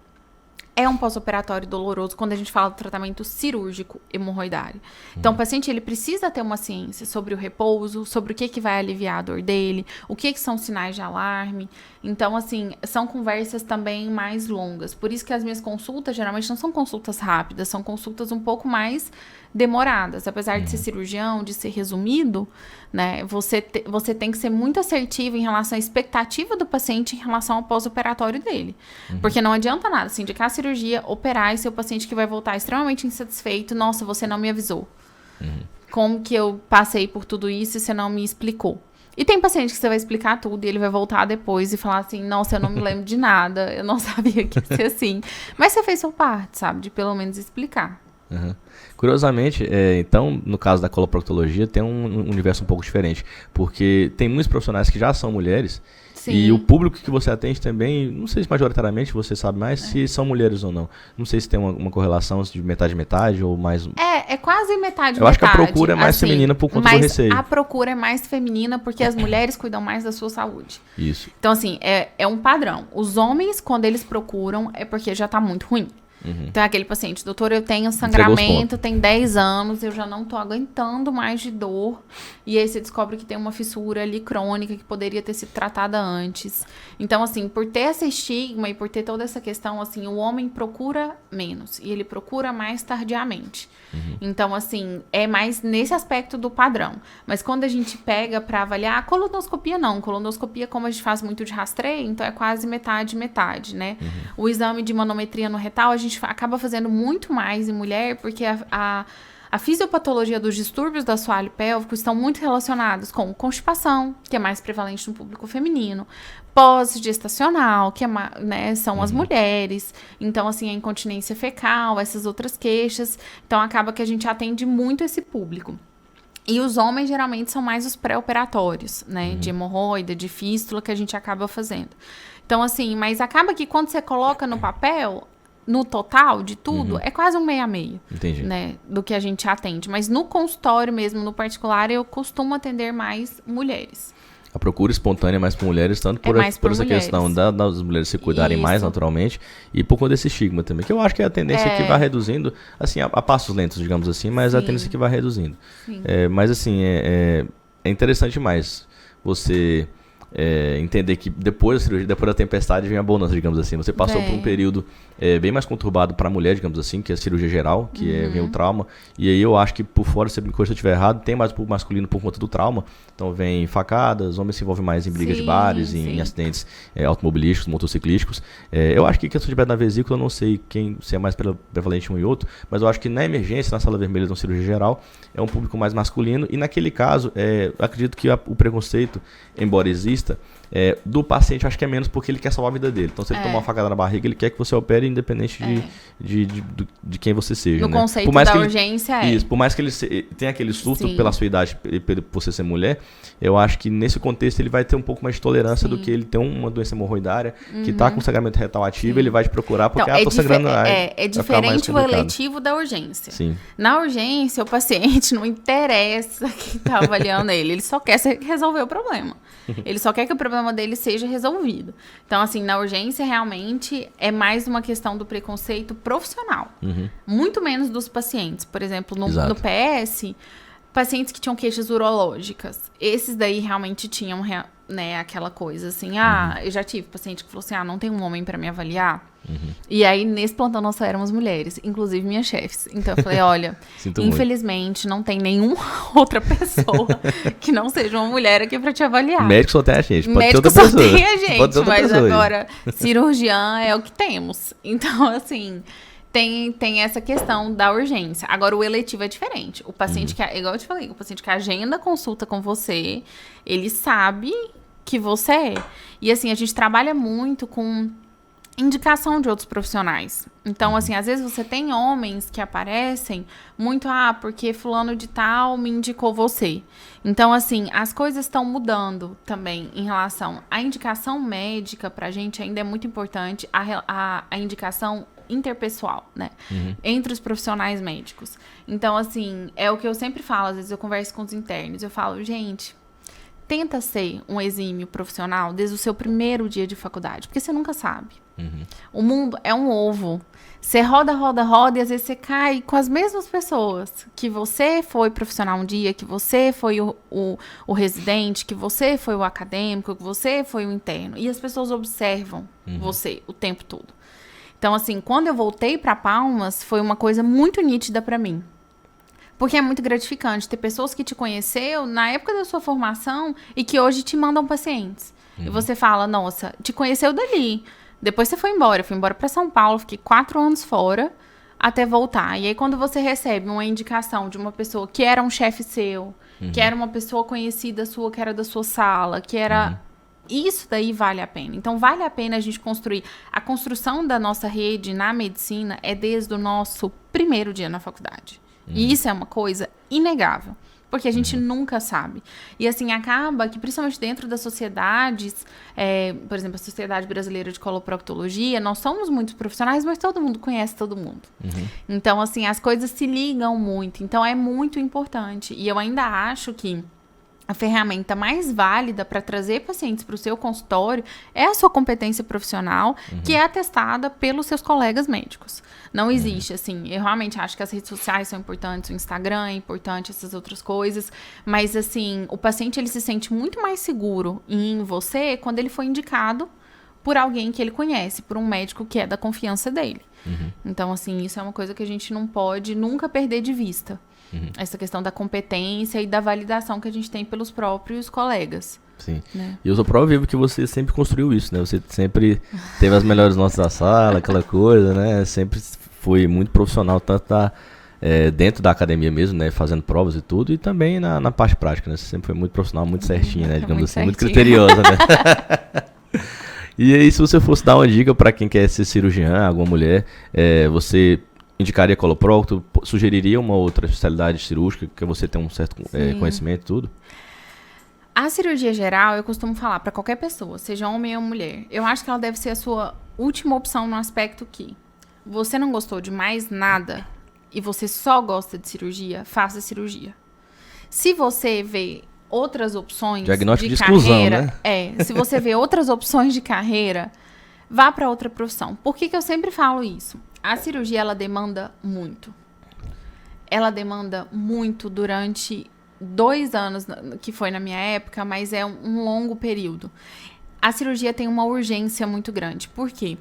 É um pós-operatório doloroso quando a gente fala do tratamento cirúrgico hemorroidário. Então, o paciente ele precisa ter uma ciência sobre o repouso, sobre o que vai aliviar a dor dele, o que são sinais de alarme. Então, assim, são conversas também mais longas. Por isso que as minhas consultas, geralmente, não são consultas rápidas, são consultas um pouco mais demoradas. Apesar de ser cirurgião, de ser resumido, né, você tem que ser muito assertivo em relação à expectativa do paciente em relação ao pós-operatório dele. Porque não adianta nada, se indicar a cirurgia, operar e seu paciente que vai voltar extremamente insatisfeito, nossa, você não me avisou. Como que eu passei por tudo isso e você não me explicou? E tem paciente que você vai explicar tudo e ele vai voltar depois e falar assim, nossa, eu não me lembro de nada, eu não sabia que ia ser assim. Mas você fez sua parte, sabe? De pelo menos explicar. Curiosamente, então, no caso da coloproctologia, tem um universo um pouco diferente. Porque tem muitos profissionais que já são mulheres. Sim. E o público que você atende também, não sei se majoritariamente você sabe mais se são mulheres ou não. Não sei se tem uma correlação de metade ou mais... É quase metade. Eu acho que a procura é mais feminina por conta do receio. A procura é mais feminina porque as mulheres cuidam mais da sua saúde. Isso. Então, assim, é um padrão. Os homens, quando eles procuram, é porque já tá muito ruim. Então, aquele paciente, doutor, eu tenho sangramento, tem 10 anos, eu já não tô aguentando mais de dor. E aí você descobre que tem uma fissura ali crônica que poderia ter sido tratada antes. Então, assim, por ter esse estigma e por ter toda essa questão, assim, o homem procura menos e ele procura mais tardiamente. Então, assim, é mais nesse aspecto do padrão. Mas quando a gente pega pra avaliar, a colonoscopia não. Colonoscopia, como a gente faz muito de rastreio, então é quase metade, metade, né? O exame de manometria no retal, a gente acaba fazendo muito mais em mulher, porque a fisiopatologia dos distúrbios do assoalho pélvico estão muito relacionados com constipação, que é mais prevalente no público feminino, pós-gestacional, que né, são as mulheres, então, assim, a incontinência fecal, essas outras queixas, então acaba que a gente atende muito esse público. E os homens, geralmente, são mais os pré-operatórios, né, de hemorroida, de fístula, que a gente acaba fazendo. Então, assim, mas acaba que quando você coloca no papel... No total de tudo, é quase um meio a meio, né, do que a gente atende. Mas no consultório mesmo, no particular, eu costumo atender mais mulheres. A procura espontânea é mais por mulheres, tanto por essa questão das mulheres se cuidarem mais naturalmente e por conta desse estigma também, que eu acho que é a tendência que vai reduzindo, assim, a passos lentos, digamos assim, mas a tendência que vai reduzindo. Mas, assim, é interessante mais você... entender que depois da cirurgia, depois da tempestade vem a bonança, digamos assim. Você passou por um período bem mais conturbado para a mulher, digamos assim, que é a cirurgia geral, que vem o trauma. E aí eu acho que por fora, se eu estiver errado, tem mais público masculino por conta do trauma. Então vem facadas, homens se envolvem mais em brigas de bares, em acidentes automobilísticos, motociclísticos. Eu acho que questão de pedra na vesícula, eu não sei se é mais prevalente um e outro, mas eu acho que na emergência, na sala vermelha de uma cirurgia geral, é um público mais masculino. E naquele caso, acredito que o preconceito, embora exista, do paciente, acho que é menos porque ele quer salvar a vida dele. Então, se ele tomar uma facada na barriga, ele quer que você opere independente de quem você seja. No conceito da urgência Isso, por mais que ele tenha aquele susto pela sua idade, por você ser mulher, eu acho que nesse contexto ele vai ter um pouco mais de tolerância do que ele ter uma doença hemorroidária que está com sangramento retal ativo, ele vai te procurar porque tô sangrando. É diferente o eletivo da urgência. Na urgência, o paciente não interessa quem está avaliando ele só quer resolver o problema. Ele só quer que o problema problema dele seja resolvido. Então, assim, na urgência, realmente, é mais uma questão do preconceito profissional. Muito menos dos pacientes. Por exemplo, no PS, pacientes que tinham queixas urológicas. Esses daí realmente tinham, né, aquela coisa assim, eu já tive paciente que falou assim, não tem um homem pra me avaliar. E aí, nesse plantão, nós só éramos mulheres, inclusive minhas chefes. Então, eu falei, olha, infelizmente, não tem nenhuma outra pessoa que não seja uma mulher aqui pra te avaliar. Médico só tem a gente, pode Médico ter outra só pessoa. tem a gente, mas agora, cirurgiã é o que temos. Então, assim... Tem essa questão da urgência. Agora, o eletivo é diferente. O paciente que, igual eu te falei, o paciente que agenda a consulta com você, ele sabe que você é. E assim, a gente trabalha muito com indicação de outros profissionais. Então, assim, às vezes você tem homens que aparecem muito, porque fulano de tal me indicou você. Então, assim, as coisas estão mudando também em relação à indicação médica, pra gente ainda é muito importante a indicação interpessoal, né? Entre os profissionais médicos. Então, assim, é o que eu sempre falo, às vezes eu converso com os internos, eu falo, gente, tenta ser um exímio profissional desde o seu primeiro dia de faculdade, porque você nunca sabe. O mundo é um ovo. Você roda, roda, roda e às vezes você cai com as mesmas pessoas que você foi profissional um dia, que você foi o residente, que você foi o acadêmico, que você foi o interno. E as pessoas observam você o tempo todo. Então, assim, quando eu voltei para Palmas, foi uma coisa muito nítida para mim. Porque é muito gratificante ter pessoas que te conheceu na época da sua formação e que hoje te mandam pacientes. E você fala, nossa, te conheceu dali. Depois você foi embora. Eu fui embora para São Paulo, fiquei 4 anos fora até voltar. E aí, quando você recebe uma indicação de uma pessoa que era um chefe seu, que era uma pessoa conhecida sua, que era da sua sala, que era... Isso daí vale a pena. Então, vale a pena a gente construir. A construção da nossa rede na medicina é desde o nosso primeiro dia na faculdade. E isso é uma coisa inegável. Porque a gente nunca sabe. E assim, acaba que, principalmente dentro das sociedades, por exemplo, a Sociedade Brasileira de Coloproctologia, nós somos muitos profissionais, mas todo mundo conhece todo mundo. Então, assim, as coisas se ligam muito. Então, é muito importante. E eu ainda acho que a ferramenta mais válida para trazer pacientes para o seu consultório é a sua competência profissional, que é atestada pelos seus colegas médicos. Não existe, assim, eu realmente acho que as redes sociais são importantes, o Instagram é importante, essas outras coisas, mas, assim, o paciente, ele se sente muito mais seguro em você quando ele foi indicado por alguém que ele conhece, por um médico que é da confiança dele. Então, assim, isso é uma coisa que a gente não pode nunca perder de vista. Essa questão da competência e da validação que a gente tem pelos próprios colegas. Sim. Né? E eu sou prova viva que você sempre construiu isso, né? Você sempre teve as melhores notas da sala, aquela coisa, né? Sempre foi muito profissional, tanto dentro da academia mesmo, né? Fazendo provas e tudo, e também na parte prática, né? Você sempre foi muito profissional, muito certinha, né? Digamos assim, muito criteriosa, né? E aí, se você fosse dar uma dica para quem quer ser cirurgiã, alguma mulher, você indicaria coloprocto? Sugeriria uma outra especialidade cirúrgica que você tem um certo conhecimento e tudo? A cirurgia geral, eu costumo falar para qualquer pessoa, seja homem ou mulher, eu acho que ela deve ser a sua última opção no aspecto que você não gostou de mais nada e você só gosta de cirurgia, faça cirurgia. Se você vê outras opções diagnóstico de exclusão, carreira, né? Se você vê outras opções de carreira, vá para outra profissão. Por que eu sempre falo isso? A cirurgia, ela demanda muito. Ela demanda muito durante 2 anos, que foi na minha época, mas é um longo período. A cirurgia tem uma urgência muito grande. Por quê?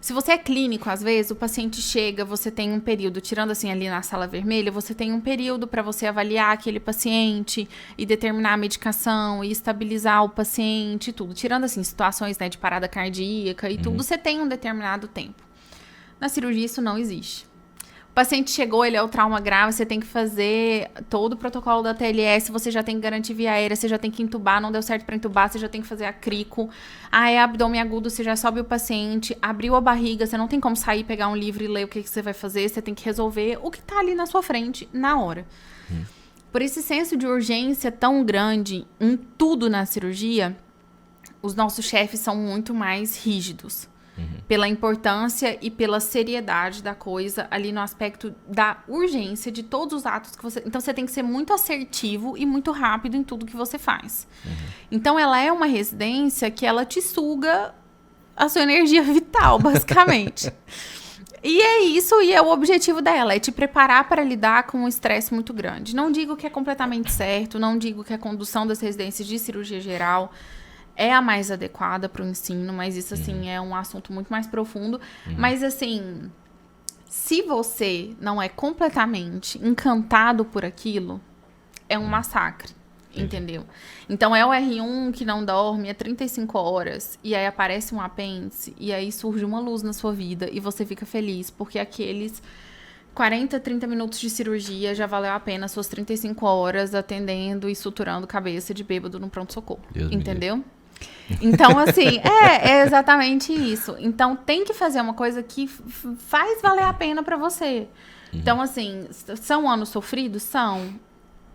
Se você é clínico, às vezes, o paciente chega, você tem um período, tirando assim ali na sala vermelha, você tem um período para você avaliar aquele paciente e determinar a medicação e estabilizar o paciente e tudo. Tirando assim situações, né, de parada cardíaca e tudo, você tem um determinado tempo. Na cirurgia isso não existe. O paciente chegou, ele é o trauma grave, você tem que fazer todo o protocolo da TLS, você já tem que garantir via aérea, você já tem que entubar, não deu certo para entubar, você já tem que fazer a crico. É abdômen agudo, você já sobe o paciente, abriu a barriga, você não tem como sair, pegar um livro e ler o que você vai fazer, você tem que resolver o que tá ali na sua frente na hora. Por esse senso de urgência tão grande em tudo na cirurgia, os nossos chefes são muito mais rígidos. Pela importância e pela seriedade da coisa ali no aspecto da urgência de todos os atos que você... Então, você tem que ser muito assertivo e muito rápido em tudo que você faz. Então, ela é uma residência que ela te suga a sua energia vital, basicamente. E é isso, e é o objetivo dela, é te preparar para lidar com um estresse muito grande. Não digo que é completamente certo, não digo que a condução das residências de cirurgia geral é a mais adequada para o ensino, mas isso, assim, é um assunto muito mais profundo. Mas, assim, se você não é completamente encantado por aquilo, é um massacre, entendeu? Então, é o R1 que não dorme há 35 horas, e aí aparece um apêndice, e aí surge uma luz na sua vida, e você fica feliz, porque aqueles 40, 30 minutos de cirurgia já valeu a pena as suas 35 horas atendendo e suturando cabeça de bêbado no pronto-socorro, entendeu? Então, assim, é exatamente isso. Então, tem que fazer uma coisa que faz valer a pena pra você. Então, assim, são anos sofridos? São.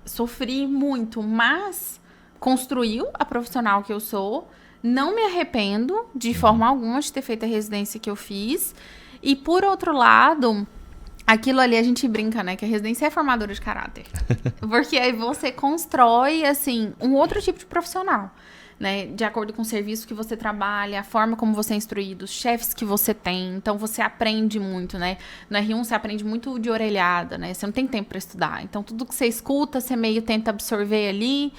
Sofri muito, mas construiu a profissional que eu sou. Não me arrependo de forma alguma de ter feito a residência que eu fiz. E, por outro lado, aquilo ali a gente brinca, né? Que a residência é formadora de caráter. Porque aí você constrói, assim, um outro tipo de profissional. Né, de acordo com o serviço que você trabalha, a forma como você é instruído, os chefes que você tem. Então, você aprende muito, né? No R1, você aprende muito de orelhada, né? Você não tem tempo para estudar. Então, tudo que você escuta, você meio tenta absorver ali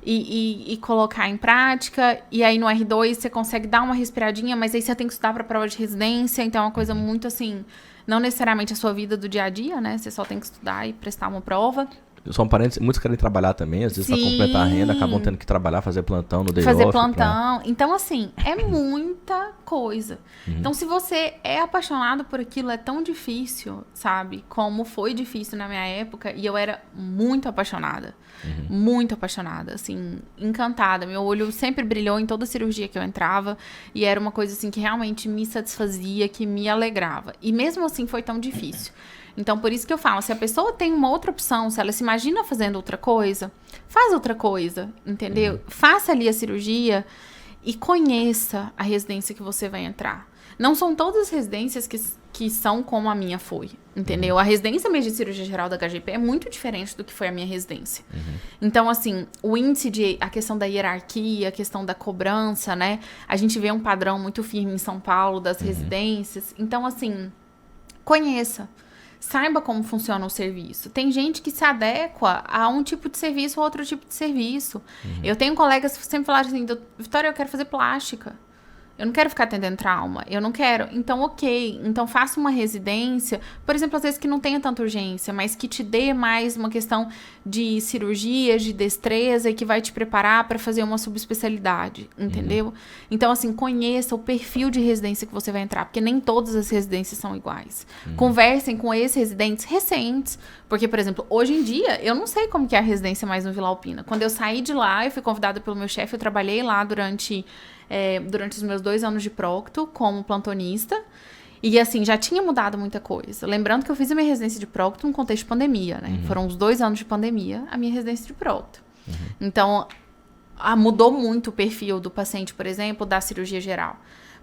e colocar em prática. E aí, no R2, você consegue dar uma respiradinha, mas aí você tem que estudar para a prova de residência. Então, é uma coisa muito, assim, não necessariamente a sua vida do dia a dia, né? Você só tem que estudar e prestar uma prova. Só um parênteses, muitos querem trabalhar também, às vezes para completar a renda, acabam tendo que trabalhar, fazer plantão no day off. Fazer plantão. Então, assim, é muita coisa. Então, se você é apaixonado por aquilo, é tão difícil, sabe? Como foi difícil na minha época, e eu era muito apaixonada. Muito apaixonada, assim, encantada. Meu olho sempre brilhou em toda cirurgia que eu entrava, e era uma coisa, assim, que realmente me satisfazia, que me alegrava. E mesmo assim, foi tão difícil. Então, por isso que eu falo, se a pessoa tem uma outra opção, se ela se imagina fazendo outra coisa, faz outra coisa, entendeu? Faça ali a cirurgia e conheça a residência que você vai entrar. Não são todas as residências que são como a minha foi, entendeu? A residência mesmo de cirurgia geral da HGP é muito diferente do que foi a minha residência. Então, assim, o índice a questão da hierarquia, a questão da cobrança, né? A gente vê um padrão muito firme em São Paulo das residências. Então, assim, conheça. Saiba como funciona o serviço. Tem gente que se adequa a um tipo de serviço ou outro tipo de serviço. Eu tenho colegas que sempre falaram assim, Vitória, eu quero fazer plástica. Eu não quero ficar atendendo trauma. Eu não quero. Então, ok. Então, faça uma residência, por exemplo, às vezes que não tenha tanta urgência, mas que te dê mais uma questão de cirurgia, de destreza e que vai te preparar para fazer uma subespecialidade, entendeu? Então, assim, conheça o perfil de residência que você vai entrar, porque nem todas as residências são iguais. Conversem com ex-residentes recentes, porque, por exemplo, hoje em dia, eu não sei como que é a residência mais no Vila Alpina. Quando eu saí de lá, eu fui convidada pelo meu chefe, eu trabalhei lá durante os meus 2 anos de procto como plantonista. E, assim, já tinha mudado muita coisa. Lembrando que eu fiz a minha residência de procto num contexto de pandemia, né? Foram os 2 anos de pandemia, a minha residência de procto. Então, mudou muito o perfil do paciente, por exemplo, da cirurgia geral.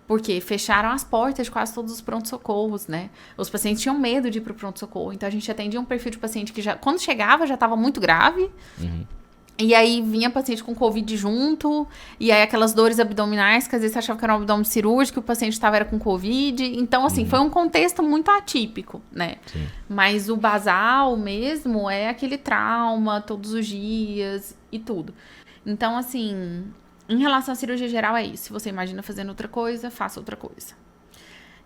Porque fecharam as portas de quase todos os pronto-socorros, né? Os pacientes tinham medo de ir pro pronto-socorro. Então, a gente atendia um perfil de paciente que já, quando chegava, já estava muito grave. E aí vinha paciente com Covid junto, e aí aquelas dores abdominais, que às vezes você achava que era um abdômen cirúrgico, o paciente estava era com Covid. Então, assim, foi um contexto muito atípico, né? Sim. Mas o basal mesmo é aquele trauma todos os dias e tudo. Então, assim, em relação à cirurgia geral é isso. Se você imagina fazendo outra coisa, faça outra coisa.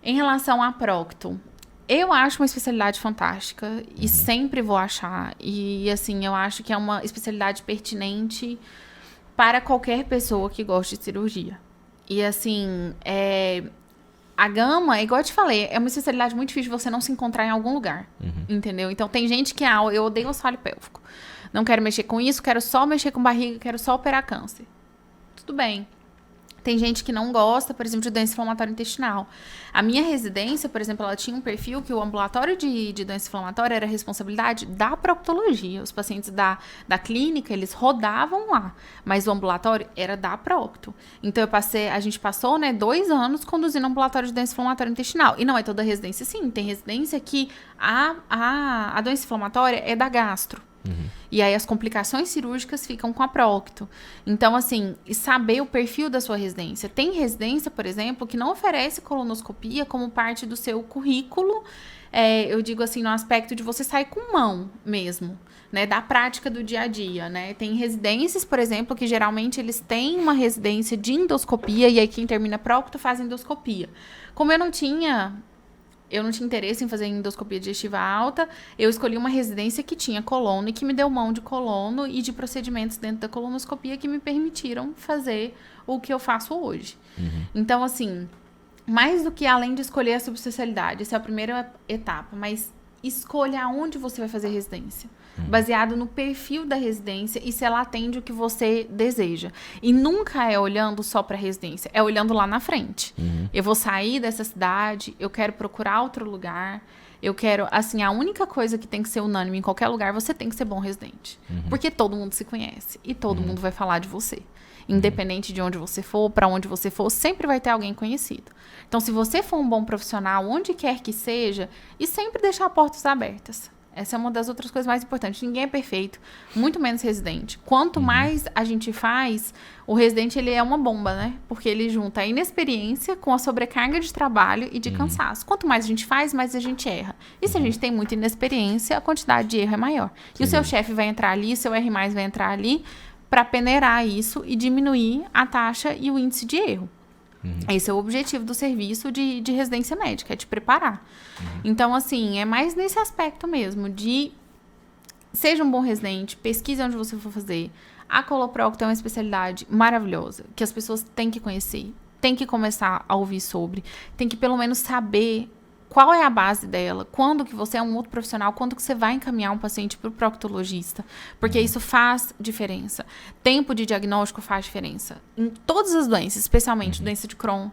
Em relação à procto, eu acho uma especialidade fantástica e sempre vou achar. E, assim, eu acho que é uma especialidade pertinente para qualquer pessoa que goste de cirurgia. E, assim, a gama, igual eu te falei, é uma especialidade muito difícil de você não se encontrar em algum lugar. Entendeu? Então, tem gente que, eu odeio o assoalho pélvico. Não quero mexer com isso, quero só mexer com barriga, quero só operar câncer. Tudo bem. Tem gente que não gosta, por exemplo, de doença inflamatória intestinal. A minha residência, por exemplo, ela tinha um perfil que o ambulatório de doença inflamatória era responsabilidade da proctologia. Os pacientes da clínica, eles rodavam lá, mas o ambulatório era da procto. Então, a gente passou, né, 2 anos conduzindo ambulatório de doença inflamatória intestinal. E não é toda residência, sim. Tem residência que a doença inflamatória é da gastro. E aí as complicações cirúrgicas ficam com a procto. Então, assim, saber o perfil da sua residência. Tem residência, por exemplo, que não oferece colonoscopia como parte do seu currículo, eu digo assim, no aspecto de você sair com mão mesmo, né, da prática do dia a dia, né? Tem residências, por exemplo, que geralmente eles têm uma residência de endoscopia e aí quem termina procto faz endoscopia. Como eu não tinha interesse em fazer endoscopia digestiva alta, eu escolhi uma residência que tinha colono e que me deu mão de colono e de procedimentos dentro da colonoscopia que me permitiram fazer o que eu faço hoje. Então, assim, mais do que além de escolher a subespecialidade, essa é a primeira etapa, mas escolha aonde você vai fazer residência. Baseado no perfil da residência e se ela atende o que você deseja. E nunca é olhando só para a residência, é olhando lá na frente. Eu vou sair dessa cidade, eu quero procurar outro lugar, eu quero, assim, a única coisa que tem que ser unânime em qualquer lugar, você tem que ser bom residente. Porque todo mundo se conhece e todo mundo vai falar de você. Independente de onde você for, para onde você for, sempre vai ter alguém conhecido. Então, se você for um bom profissional, onde quer que seja, e sempre deixar portas abertas. Essa é uma das outras coisas mais importantes. Ninguém é perfeito, muito menos residente. Quanto mais a gente faz, o residente ele é uma bomba, né? Porque ele junta a inexperiência com a sobrecarga de trabalho e de cansaço. Quanto mais a gente faz, mais a gente erra. E se a gente tem muita inexperiência, a quantidade de erro é maior. E o seu chefe vai entrar ali, seu R+, vai entrar ali para peneirar isso e diminuir a taxa e o índice de erro. Esse é o objetivo do serviço de residência médica, é te preparar. Então, assim, é mais nesse aspecto mesmo, de seja um bom residente, pesquise onde você for fazer. A coloprocto é uma especialidade maravilhosa, que as pessoas têm que conhecer, têm que começar a ouvir sobre, têm que pelo menos saber qual é a base dela, quando que você é um outro profissional, quando que você vai encaminhar um paciente para o proctologista, porque isso faz diferença. Tempo de diagnóstico faz diferença. Em todas as doenças, especialmente doença de Crohn,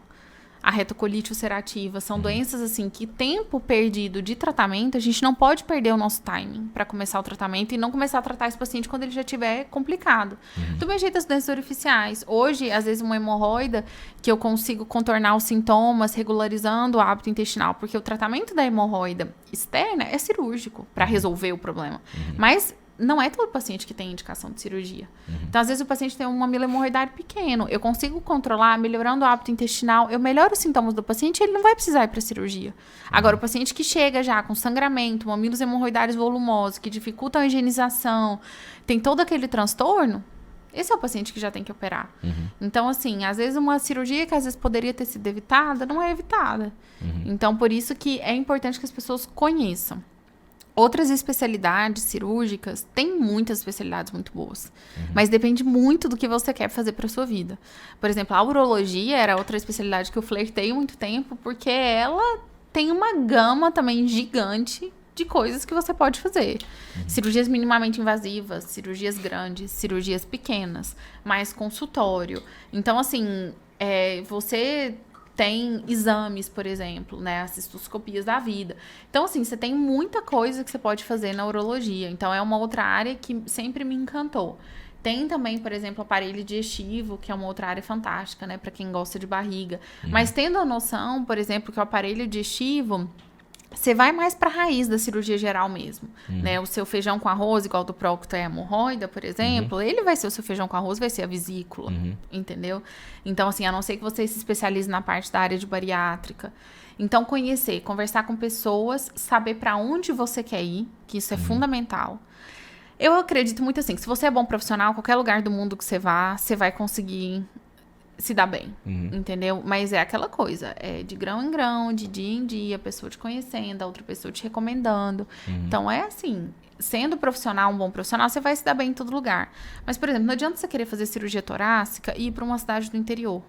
a retocolite ulcerativa, são doenças assim que tempo perdido de tratamento, a gente não pode perder o nosso timing para começar o tratamento e não começar a tratar esse paciente quando ele já estiver complicado. Do mesmo jeito as doenças orificiais. Hoje, às vezes, uma hemorroida que eu consigo contornar os sintomas regularizando o hábito intestinal, porque o tratamento da hemorroida externa é cirúrgico para resolver o problema. Mas não é todo paciente que tem indicação de cirurgia. Então, às vezes, o paciente tem um mamilo hemorroidário pequeno. Eu consigo controlar, melhorando o hábito intestinal. Eu melhoro os sintomas do paciente e ele não vai precisar ir para cirurgia. Agora, o paciente que chega já com sangramento, mamilos hemorroidários volumosos, que dificultam a higienização, tem todo aquele transtorno, esse é o paciente que já tem que operar. Então, assim, às vezes uma cirurgia que às vezes poderia ter sido evitada, não é evitada. Então, por isso que é importante que as pessoas conheçam. Outras especialidades cirúrgicas, tem muitas especialidades muito boas, mas depende muito do que você quer fazer para sua vida. Por exemplo, a urologia era outra especialidade que eu flertei muito tempo, porque ela tem uma gama também gigante de coisas que você pode fazer. Cirurgias minimamente invasivas, cirurgias grandes, cirurgias pequenas, mais consultório. Então, assim, você tem exames, por exemplo, né, as cistoscopias da vida. Então, assim, você tem muita coisa que você pode fazer na urologia. Então, é uma outra área que sempre me encantou. Tem também, por exemplo, aparelho digestivo, que é uma outra área fantástica, né, para quem gosta de barriga. Mas tendo a noção, por exemplo, que o aparelho digestivo, você vai mais para a raiz da cirurgia geral mesmo, né? O seu feijão com arroz, igual do procto é a hemorroida, por exemplo, ele vai ser o seu feijão com arroz, vai ser a vesícula, entendeu? Então, assim, a não ser que você se especialize na parte da área de bariátrica. Então, conhecer, conversar com pessoas, saber para onde você quer ir, que isso é fundamental. Eu acredito muito assim, que se você é bom profissional, qualquer lugar do mundo que você vá, você vai conseguir se dá bem, entendeu? Mas é aquela coisa, é de grão em grão, de dia em dia, a pessoa te conhecendo, a outra pessoa te recomendando. Então, é assim, sendo profissional, um bom profissional, você vai se dar bem em todo lugar. Mas, por exemplo, não adianta você querer fazer cirurgia torácica e ir para uma cidade do interior,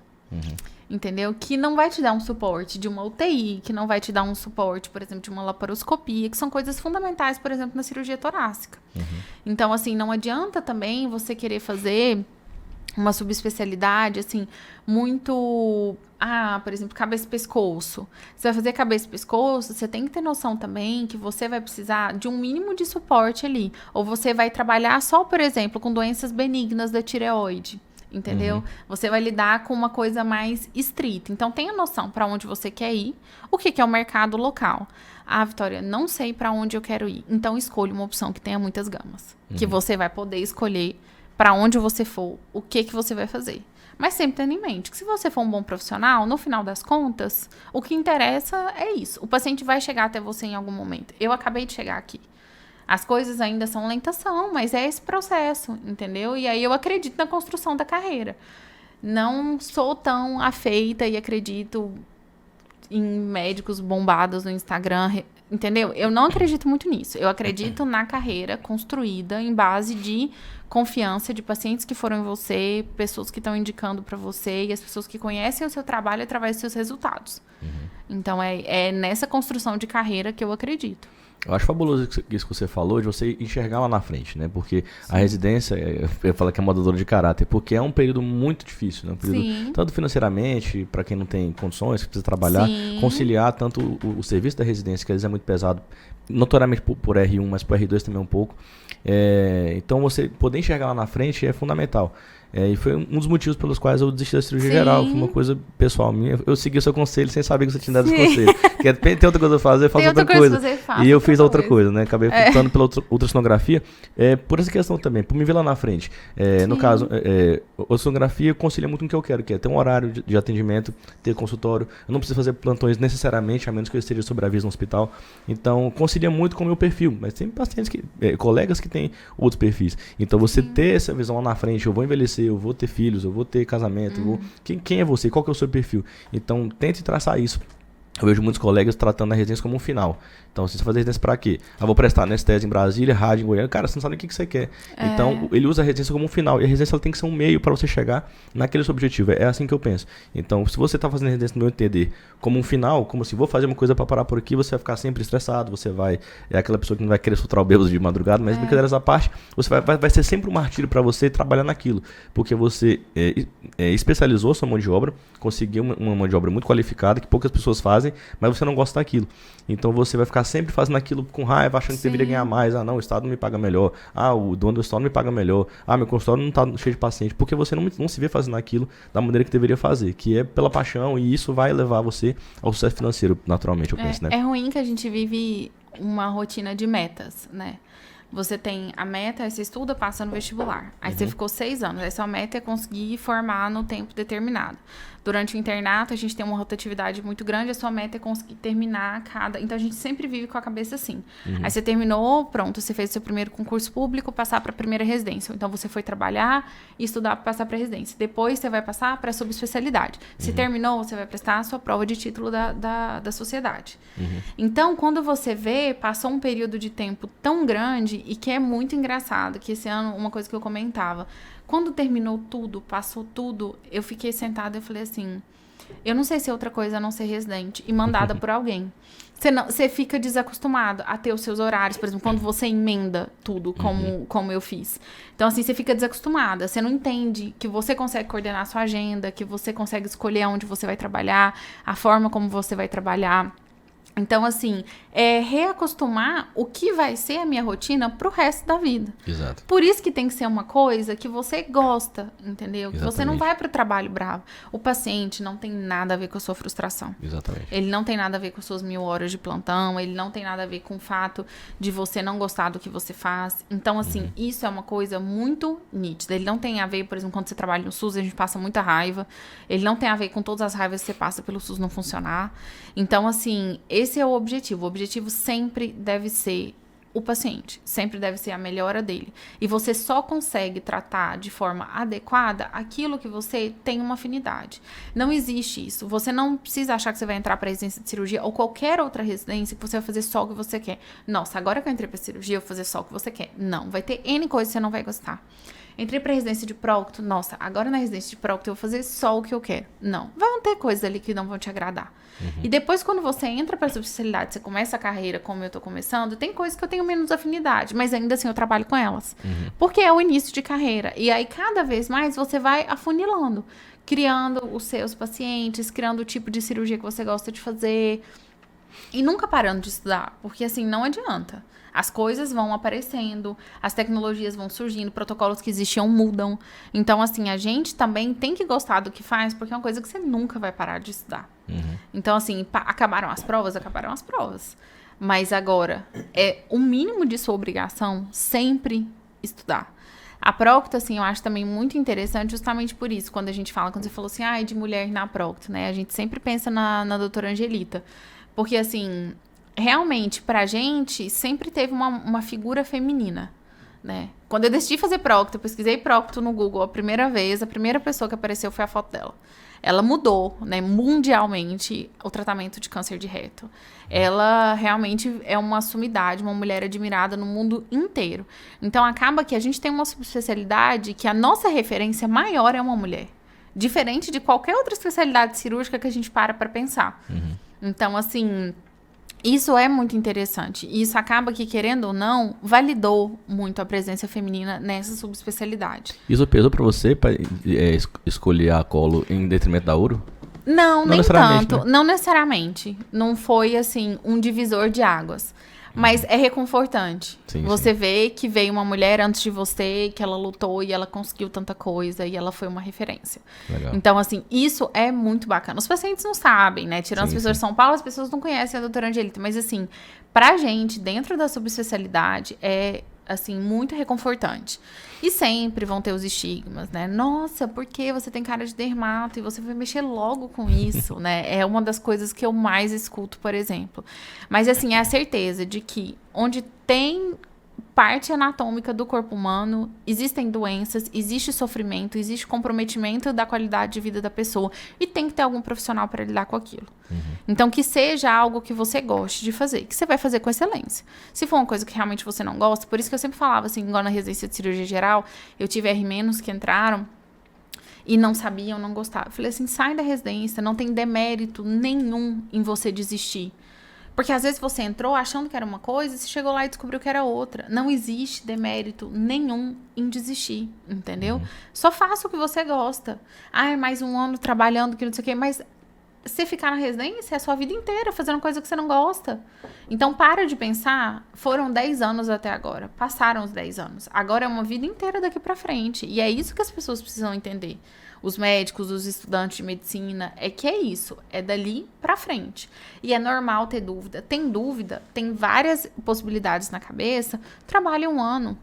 entendeu? Que não vai te dar um suporte de uma UTI, que não vai te dar um suporte, por exemplo, de uma laparoscopia, que são coisas fundamentais, por exemplo, na cirurgia torácica. Então, assim, não adianta também você querer fazer uma subespecialidade, assim, muito... por exemplo, cabeça e pescoço. Você vai fazer cabeça e pescoço, você tem que ter noção também que você vai precisar de um mínimo de suporte ali. Ou você vai trabalhar só, por exemplo, com doenças benignas da tireoide. Entendeu? Você vai lidar com uma coisa mais estrita. Então, tenha noção para onde você quer ir, o que é o mercado local. Vitória, não sei para onde eu quero ir. Então, escolha uma opção que tenha muitas gamas. Que você vai poder escolher para onde você for, o que você vai fazer. Mas sempre tendo em mente que se você for um bom profissional, no final das contas, o que interessa é isso. O paciente vai chegar até você em algum momento. Eu acabei de chegar aqui. As coisas ainda são lentas, mas é esse processo, entendeu? E aí eu acredito na construção da carreira. Não sou tão afeita e acredito em médicos bombados no Instagram, entendeu? Eu não acredito muito nisso. Eu acredito na carreira construída em base de confiança de pacientes que foram em você, pessoas que estão indicando para você e as pessoas que conhecem o seu trabalho através dos seus resultados. Então, é nessa construção de carreira que eu acredito. Eu acho fabuloso isso que você falou, de você enxergar lá na frente, né? Porque a residência, eu falo que é moldadora de caráter, porque é um período muito difícil, né? Um período, tanto financeiramente, para quem não tem condições, que precisa trabalhar, conciliar tanto o serviço da residência, que às vezes é muito pesado, notoriamente por R1, mas por R2 também um pouco. Então, você poder enxergar lá na frente é fundamental. E foi um dos motivos pelos quais eu desisti da cirurgia geral. Foi uma coisa pessoal minha. Eu segui o seu conselho sem saber que você tinha dado esse conselho. Que tem outra coisa a fazer, eu faço outra coisa. E eu fiz outra coisa, né? Acabei optando pela ultrassonografia. Por essa questão também, por me ver lá na frente. No caso, a ultrassonografia concilia muito com o que eu quero, que é ter um horário de atendimento, ter consultório. Eu não preciso fazer plantões necessariamente, a menos que eu esteja sobre aviso no hospital. Então, concilia muito com o meu perfil. Mas tem pacientes, colegas que têm outros perfis. Então, você ter essa visão lá na frente, eu vou envelhecer, eu vou ter filhos, eu vou ter casamento, quem é você? Qual que é o seu perfil? Então, tente traçar isso. Eu vejo muitos colegas tratando a residência como um final. Então, você vai fazer residência para quê? Eu vou prestar anestesia em Brasília, rádio em Goiânia. Cara, você não sabe o que você quer. Então, ele usa a residência como um final. E a residência ela tem que ser um meio para você chegar naquele seu objetivo. É assim que eu penso. Então, se você está fazendo a residência, no meu entender, como um final, como assim, vou fazer uma coisa para parar por aqui, você vai ficar sempre estressado, você vai... É aquela pessoa que não vai querer soltar o bêbado de madrugada, mas brincadeiras à parte, você vai ser sempre um martírio para você trabalhar naquilo. Porque você especializou sua mão de obra, conseguiu uma mão de obra muito qualificada, que poucas pessoas fazem, mas você não gosta daquilo. Então você vai ficar sempre fazendo aquilo com raiva, achando que deveria ganhar mais. Não, o Estado não me paga melhor. O dono do Estado não me paga melhor. Meu consultório não está cheio de paciente. Porque você não se vê fazendo aquilo da maneira que deveria fazer, que é pela paixão, e isso vai levar você ao sucesso financeiro, naturalmente, eu penso, né? É ruim que a gente vive uma rotina de metas, né? Você tem a meta, aí você estuda, passa no vestibular. Aí você ficou 6 anos. Aí sua meta é conseguir formar no tempo determinado. Durante o internato, a gente tem uma rotatividade muito grande. A sua meta é conseguir terminar cada... Então, a gente sempre vive com a cabeça assim. Aí você terminou, pronto. Você fez o seu primeiro concurso público, passar para a primeira residência. Então, você foi trabalhar e estudar para passar para a residência. Depois, você vai passar para a subespecialidade. Se terminou, você vai prestar a sua prova de título da sociedade. Então, quando você vê, passou um período de tempo tão grande e que é muito engraçado, que esse ano, uma coisa que eu comentava, quando terminou tudo, passou tudo, eu fiquei sentada e falei assim, eu não sei se é outra coisa a não ser residente e mandada por alguém. Você fica desacostumado a ter os seus horários, por exemplo, quando você emenda tudo, como eu fiz. Então, assim, você fica desacostumada, você não entende que você consegue coordenar a sua agenda, que você consegue escolher onde você vai trabalhar, a forma como você vai trabalhar. Então, assim, reacostumar o que vai ser a minha rotina pro resto da vida. Exato. Por isso que tem que ser uma coisa que você gosta, entendeu? Que você não vai pro trabalho bravo. O paciente não tem nada a ver com a sua frustração. Exatamente. Ele não tem nada a ver com suas 1000 horas de plantão, ele não tem nada a ver com o fato de você não gostar do que você faz. Então, assim, isso é uma coisa muito nítida. Ele não tem a ver, por exemplo, quando você trabalha no SUS, a gente passa muita raiva. Ele não tem a ver com todas as raivas que você passa pelo SUS não funcionar. Então, assim, esse é o objetivo. O objetivo sempre deve ser o paciente, sempre deve ser a melhora dele. E você só consegue tratar de forma adequada aquilo que você tem uma afinidade. Não existe isso. Você não precisa achar que você vai entrar para residência de cirurgia ou qualquer outra residência que você vai fazer só o que você quer. Nossa, agora que eu entrei para cirurgia, eu vou fazer só o que você quer. Não, vai ter N coisas que você não vai gostar. Entrei pra residência de prócto, nossa, agora na residência de prócto eu vou fazer só o que eu quero. Não, vão ter coisas ali que não vão te agradar. E depois, quando você entra pra subespecialidade, você começa a carreira como eu tô começando, tem coisas que eu tenho menos afinidade, mas ainda assim eu trabalho com elas. Porque é o início de carreira. E aí, cada vez mais, você vai afunilando, criando os seus pacientes, criando o tipo de cirurgia que você gosta de fazer e nunca parando de estudar, porque assim, não adianta. As coisas vão aparecendo, as tecnologias vão surgindo, protocolos que existiam mudam. Então, assim, a gente também tem que gostar do que faz, porque é uma coisa que você nunca vai parar de estudar. Então, assim, acabaram as provas. Mas agora, é o mínimo de sua obrigação sempre estudar. A prócto, assim, eu acho também muito interessante justamente por isso, quando você falou assim, de mulher na prócto, né? A gente sempre pensa na doutora Angelita. Porque, assim, realmente, pra gente, sempre teve uma figura feminina, né? Quando eu decidi fazer prócto, eu pesquisei prócto no Google a primeira vez, a primeira pessoa que apareceu foi a foto dela. Ela mudou, né, mundialmente o tratamento de câncer de reto. Ela realmente é uma sumidade, uma mulher admirada no mundo inteiro. Então, acaba que a gente tem uma subespecialidade que a nossa referência maior é uma mulher. Diferente de qualquer outra especialidade cirúrgica que a gente para pensar. Então, assim, isso é muito interessante. E isso acaba que, querendo ou não, validou muito a presença feminina nessa subespecialidade. Isso pesou pra você escolher a colo em detrimento da uro? Não, nem tanto. Né? Não necessariamente. Não foi, assim, um divisor de águas. Mas é reconfortante. Você vê que veio uma mulher antes de você, que ela lutou e ela conseguiu tanta coisa e ela foi uma referência. Legal. Então, assim, isso é muito bacana. Os pacientes não sabem, né? Tirando as pessoas de São Paulo, as pessoas não conhecem a doutora Angelita. Mas, assim, pra gente, dentro da subespecialidade, é, assim, muito reconfortante. E sempre vão ter os estigmas, né? Nossa, por que você tem cara de dermato e você vai mexer logo com isso, né? É uma das coisas que eu mais escuto, por exemplo. Mas, assim, é a certeza de que onde tem parte anatômica do corpo humano, existem doenças, existe sofrimento, existe comprometimento da qualidade de vida da pessoa e tem que ter algum profissional para lidar com aquilo. Então, que seja algo que você goste de fazer, que você vai fazer com excelência. Se for uma coisa que realmente você não gosta, por isso que eu sempre falava, assim, igual na residência de cirurgia geral, eu tive R- que entraram e não sabiam, não gostavam. Eu falei assim, sai da residência, não tem demérito nenhum em você desistir. Porque às vezes você entrou achando que era uma coisa e você chegou lá e descobriu que era outra. Não existe demérito nenhum em desistir, entendeu? Só faça o que você gosta. Mais um ano trabalhando que não sei o quê, mas você ficar na residência é a sua vida inteira fazendo coisa que você não gosta. Então, para de pensar, foram 10 anos até agora, passaram os 10 anos. Agora é uma vida inteira daqui pra frente. E é isso que as pessoas precisam entender. Os médicos, os estudantes de medicina, é que é isso, é dali pra frente. E é normal ter dúvida. Tem dúvida, tem várias possibilidades na cabeça, trabalha um ano.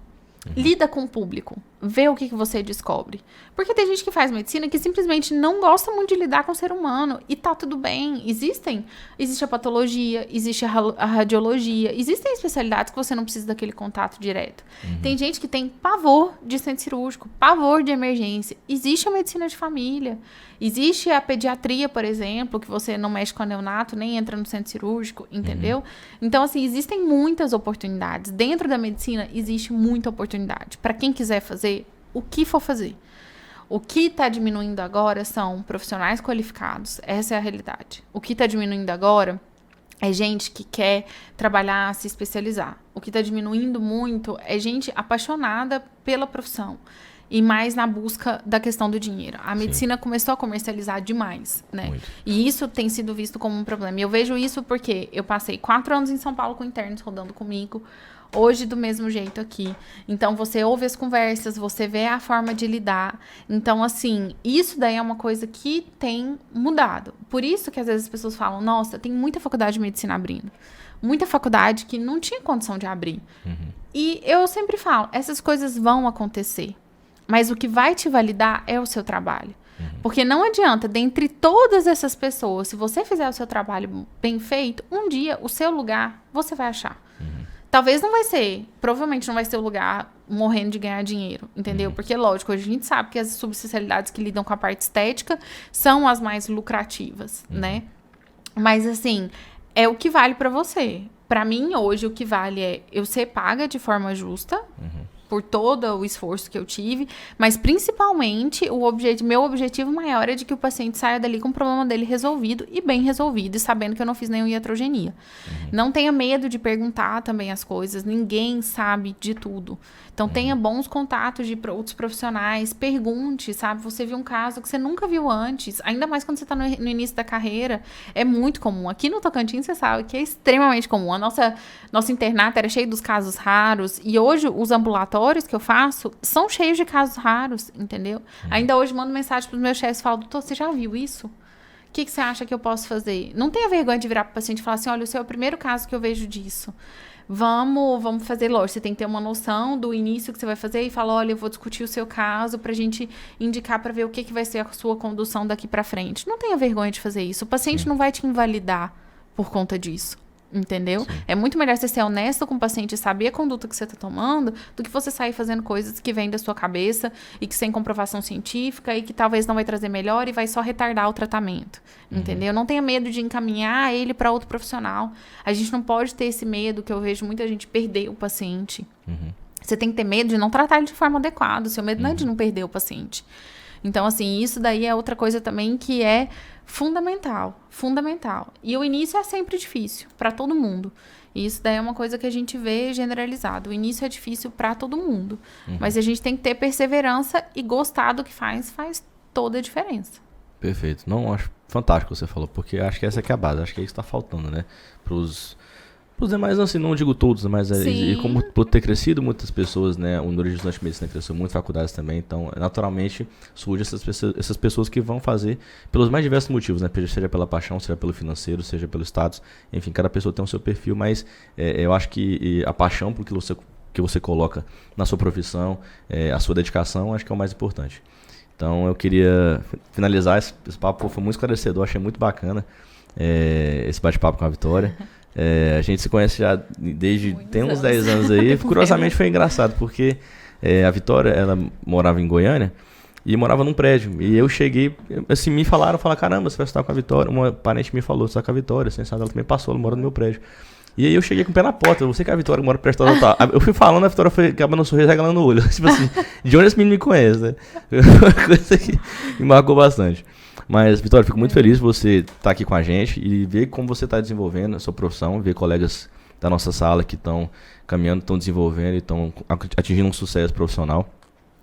Lida com o público, vê o que você descobre. Porque tem gente que faz medicina que simplesmente não gosta muito de lidar com o ser humano. E tá tudo bem. Existe a patologia, existe a radiologia. Existem especialidades que você não precisa daquele contato direto. Tem gente que tem pavor de centro cirúrgico, pavor de emergência. Existe a medicina de família. Existe a pediatria, por exemplo, que você não mexe com a neonato, nem entra no centro cirúrgico, entendeu? Então, assim, existem muitas oportunidades. Dentro da medicina, existe muita oportunidade. Para quem quiser fazer o que for fazer. O que está diminuindo agora são profissionais qualificados. Essa é a realidade. O que está diminuindo agora é gente que quer trabalhar, se especializar. O que está diminuindo muito é gente apaixonada pela profissão. E mais na busca da questão do dinheiro. A medicina começou a comercializar demais, né? Muito. E isso tem sido visto como um problema. E eu vejo isso porque eu passei 4 anos em São Paulo com internos rodando comigo. Hoje, do mesmo jeito aqui. Então, você ouve as conversas, você vê a forma de lidar. Então, assim, isso daí é uma coisa que tem mudado. Por isso que, às vezes, as pessoas falam, nossa, tem muita faculdade de medicina abrindo. Muita faculdade que não tinha condição de abrir. E eu sempre falo, essas coisas vão acontecer. Mas o que vai te validar é o seu trabalho. Porque não adianta, dentre todas essas pessoas, se você fizer o seu trabalho bem feito, um dia o seu lugar você vai achar. Talvez não vai ser, provavelmente não vai ser o lugar morrendo de ganhar dinheiro, entendeu? Porque, lógico, hoje a gente sabe que as subespecialidades que lidam com a parte estética são as mais lucrativas, né? Mas, assim, é o que vale pra você. Pra mim, hoje, o que vale é eu ser paga de forma justa, por todo o esforço que eu tive, mas principalmente meu objetivo maior é de que o paciente saia dali com o problema dele resolvido e bem resolvido, e sabendo que eu não fiz nenhuma iatrogenia. Não tenha medo de perguntar também as coisas, ninguém sabe de tudo. Então, tenha bons contatos de outros profissionais, pergunte, sabe? Você viu um caso que você nunca viu antes, ainda mais quando você está no início da carreira, é muito comum. Aqui no Tocantins, você sabe que é extremamente comum. Nosso internato era cheio dos casos raros, e hoje os ambulatórios que eu faço são cheios de casos raros, entendeu? Ainda hoje mando mensagem para os meus chefes e falo, doutor, você já viu isso? O que você acha que eu posso fazer? Não tenha vergonha de virar para o paciente e falar assim, olha, o seu é o primeiro caso que eu vejo disso. Vamos fazer, lógico, você tem que ter uma noção do início que você vai fazer e falar, olha, eu vou discutir o seu caso pra gente indicar pra ver o que vai ser a sua condução daqui pra frente. Não tenha vergonha de fazer isso. O paciente não vai te invalidar por conta disso. Entendeu? Sim. É muito melhor você ser honesto com o paciente e saber a conduta que você está tomando do que você sair fazendo coisas que vêm da sua cabeça e que sem comprovação científica e que talvez não vai trazer melhor e vai só retardar o tratamento. Entendeu? Não tenha medo de encaminhar ele para outro profissional. A gente não pode ter esse medo que eu vejo muita gente perder o paciente. Você tem que ter medo de não tratar ele de forma adequada. O seu medo não é de não perder o paciente. Então, assim, isso daí é outra coisa também que é fundamental. E o início é sempre difícil para todo mundo. E isso daí é uma coisa que a gente vê generalizado. O início é difícil para todo mundo. Mas a gente tem que ter perseverança e gostar do que faz toda a diferença. Perfeito. Não, acho fantástico o que você falou, porque acho que essa aqui é a base. Acho que é isso que está faltando, né? Pros demais, assim, não digo todos, mas e como por ter crescido muitas pessoas, né, o número de estudantes de medicina cresceu muito, faculdades também, então naturalmente surgem essas pessoas que vão fazer pelos mais diversos motivos, né, seja pela paixão, seja pelo financeiro, seja pelo status, enfim, cada pessoa tem o seu perfil, mas eu acho que a paixão por que você coloca na sua profissão, a sua dedicação, acho que é o mais importante. Então eu queria finalizar esse papo, foi muito esclarecedor, achei muito bacana esse bate-papo com a Vitória. A gente se conhece já tem uns 10 anos aí. Curiosamente foi engraçado, porque a Vitória, ela morava em Goiânia e morava num prédio. E eu cheguei, assim, me falaram, caramba, você vai estudar com a Vitória. Uma parente me falou, você está com a Vitória, assim, ela também passou, ela mora no meu prédio. E aí eu cheguei com o pé na porta, você que é a Vitória que mora perto da tal. Eu fui falando, a Vitória foi acabando no sorriso, regalando o olho. Tipo assim, de onde esse menino me conhece, né? Uma coisa que me marcou bastante. Mas, Vitória, fico muito feliz de você estar aqui com a gente e ver como você está desenvolvendo a sua profissão, ver colegas da nossa sala que estão caminhando, estão desenvolvendo e estão atingindo um sucesso profissional.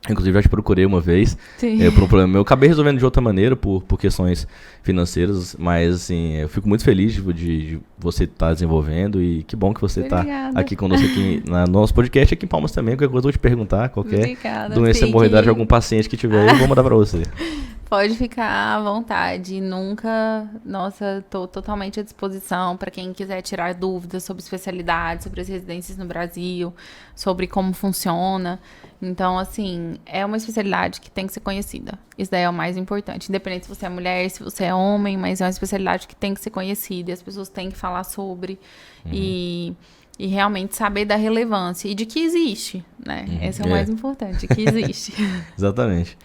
Inclusive, já te procurei uma vez por um problema meu. Eu acabei resolvendo de outra maneira, por questões financeiras, mas assim, eu fico muito feliz de você estar desenvolvendo e que bom que você está aqui conosco aqui no nosso podcast, aqui em Palmas também. Qualquer coisa eu vou te perguntar, qualquer doença, hemorroidade de algum paciente que tiver aí, eu vou mandar para você. Pode ficar à vontade, estou totalmente à disposição para quem quiser tirar dúvidas sobre especialidades, sobre as residências no Brasil, sobre como funciona. Então, assim, é uma especialidade que tem que ser conhecida. Isso daí é o mais importante, independente se você é mulher, se você é homem, mas é uma especialidade que tem que ser conhecida e as pessoas têm que falar sobre e realmente saber da relevância e de que existe, né? Esse é o mais importante, que existe. Exatamente.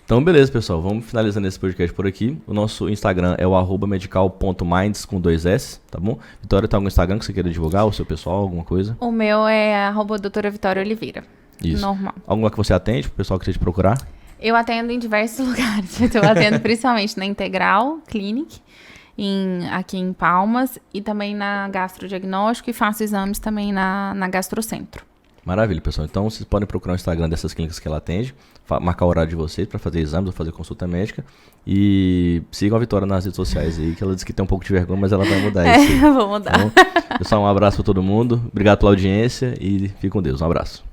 Então, beleza, pessoal. Vamos finalizando esse podcast por aqui. O nosso Instagram é o @medical.minds com 2 S, tá bom? Vitória, tem algum Instagram que você queira divulgar? O seu pessoal, alguma coisa? O meu é @doutora Vitória Oliveira. Isso. Normal. Algum lugar que você atende, pro pessoal que queria te procurar? Eu atendo em diversos lugares. Eu atendo principalmente na Integral Clinic, aqui em Palmas, e também na Gastrodiagnóstico, e faço exames também na Gastrocentro. Maravilha, pessoal. Então, vocês podem procurar o Instagram dessas clínicas que ela atende, marcar o horário de vocês para fazer exames ou fazer consulta médica. E sigam a Vitória nas redes sociais aí, que ela disse que tem um pouco de vergonha, mas ela vai mudar isso. Eu vou mudar. Então, pessoal, um abraço para todo mundo. Obrigado pela audiência e fique com Deus. Um abraço.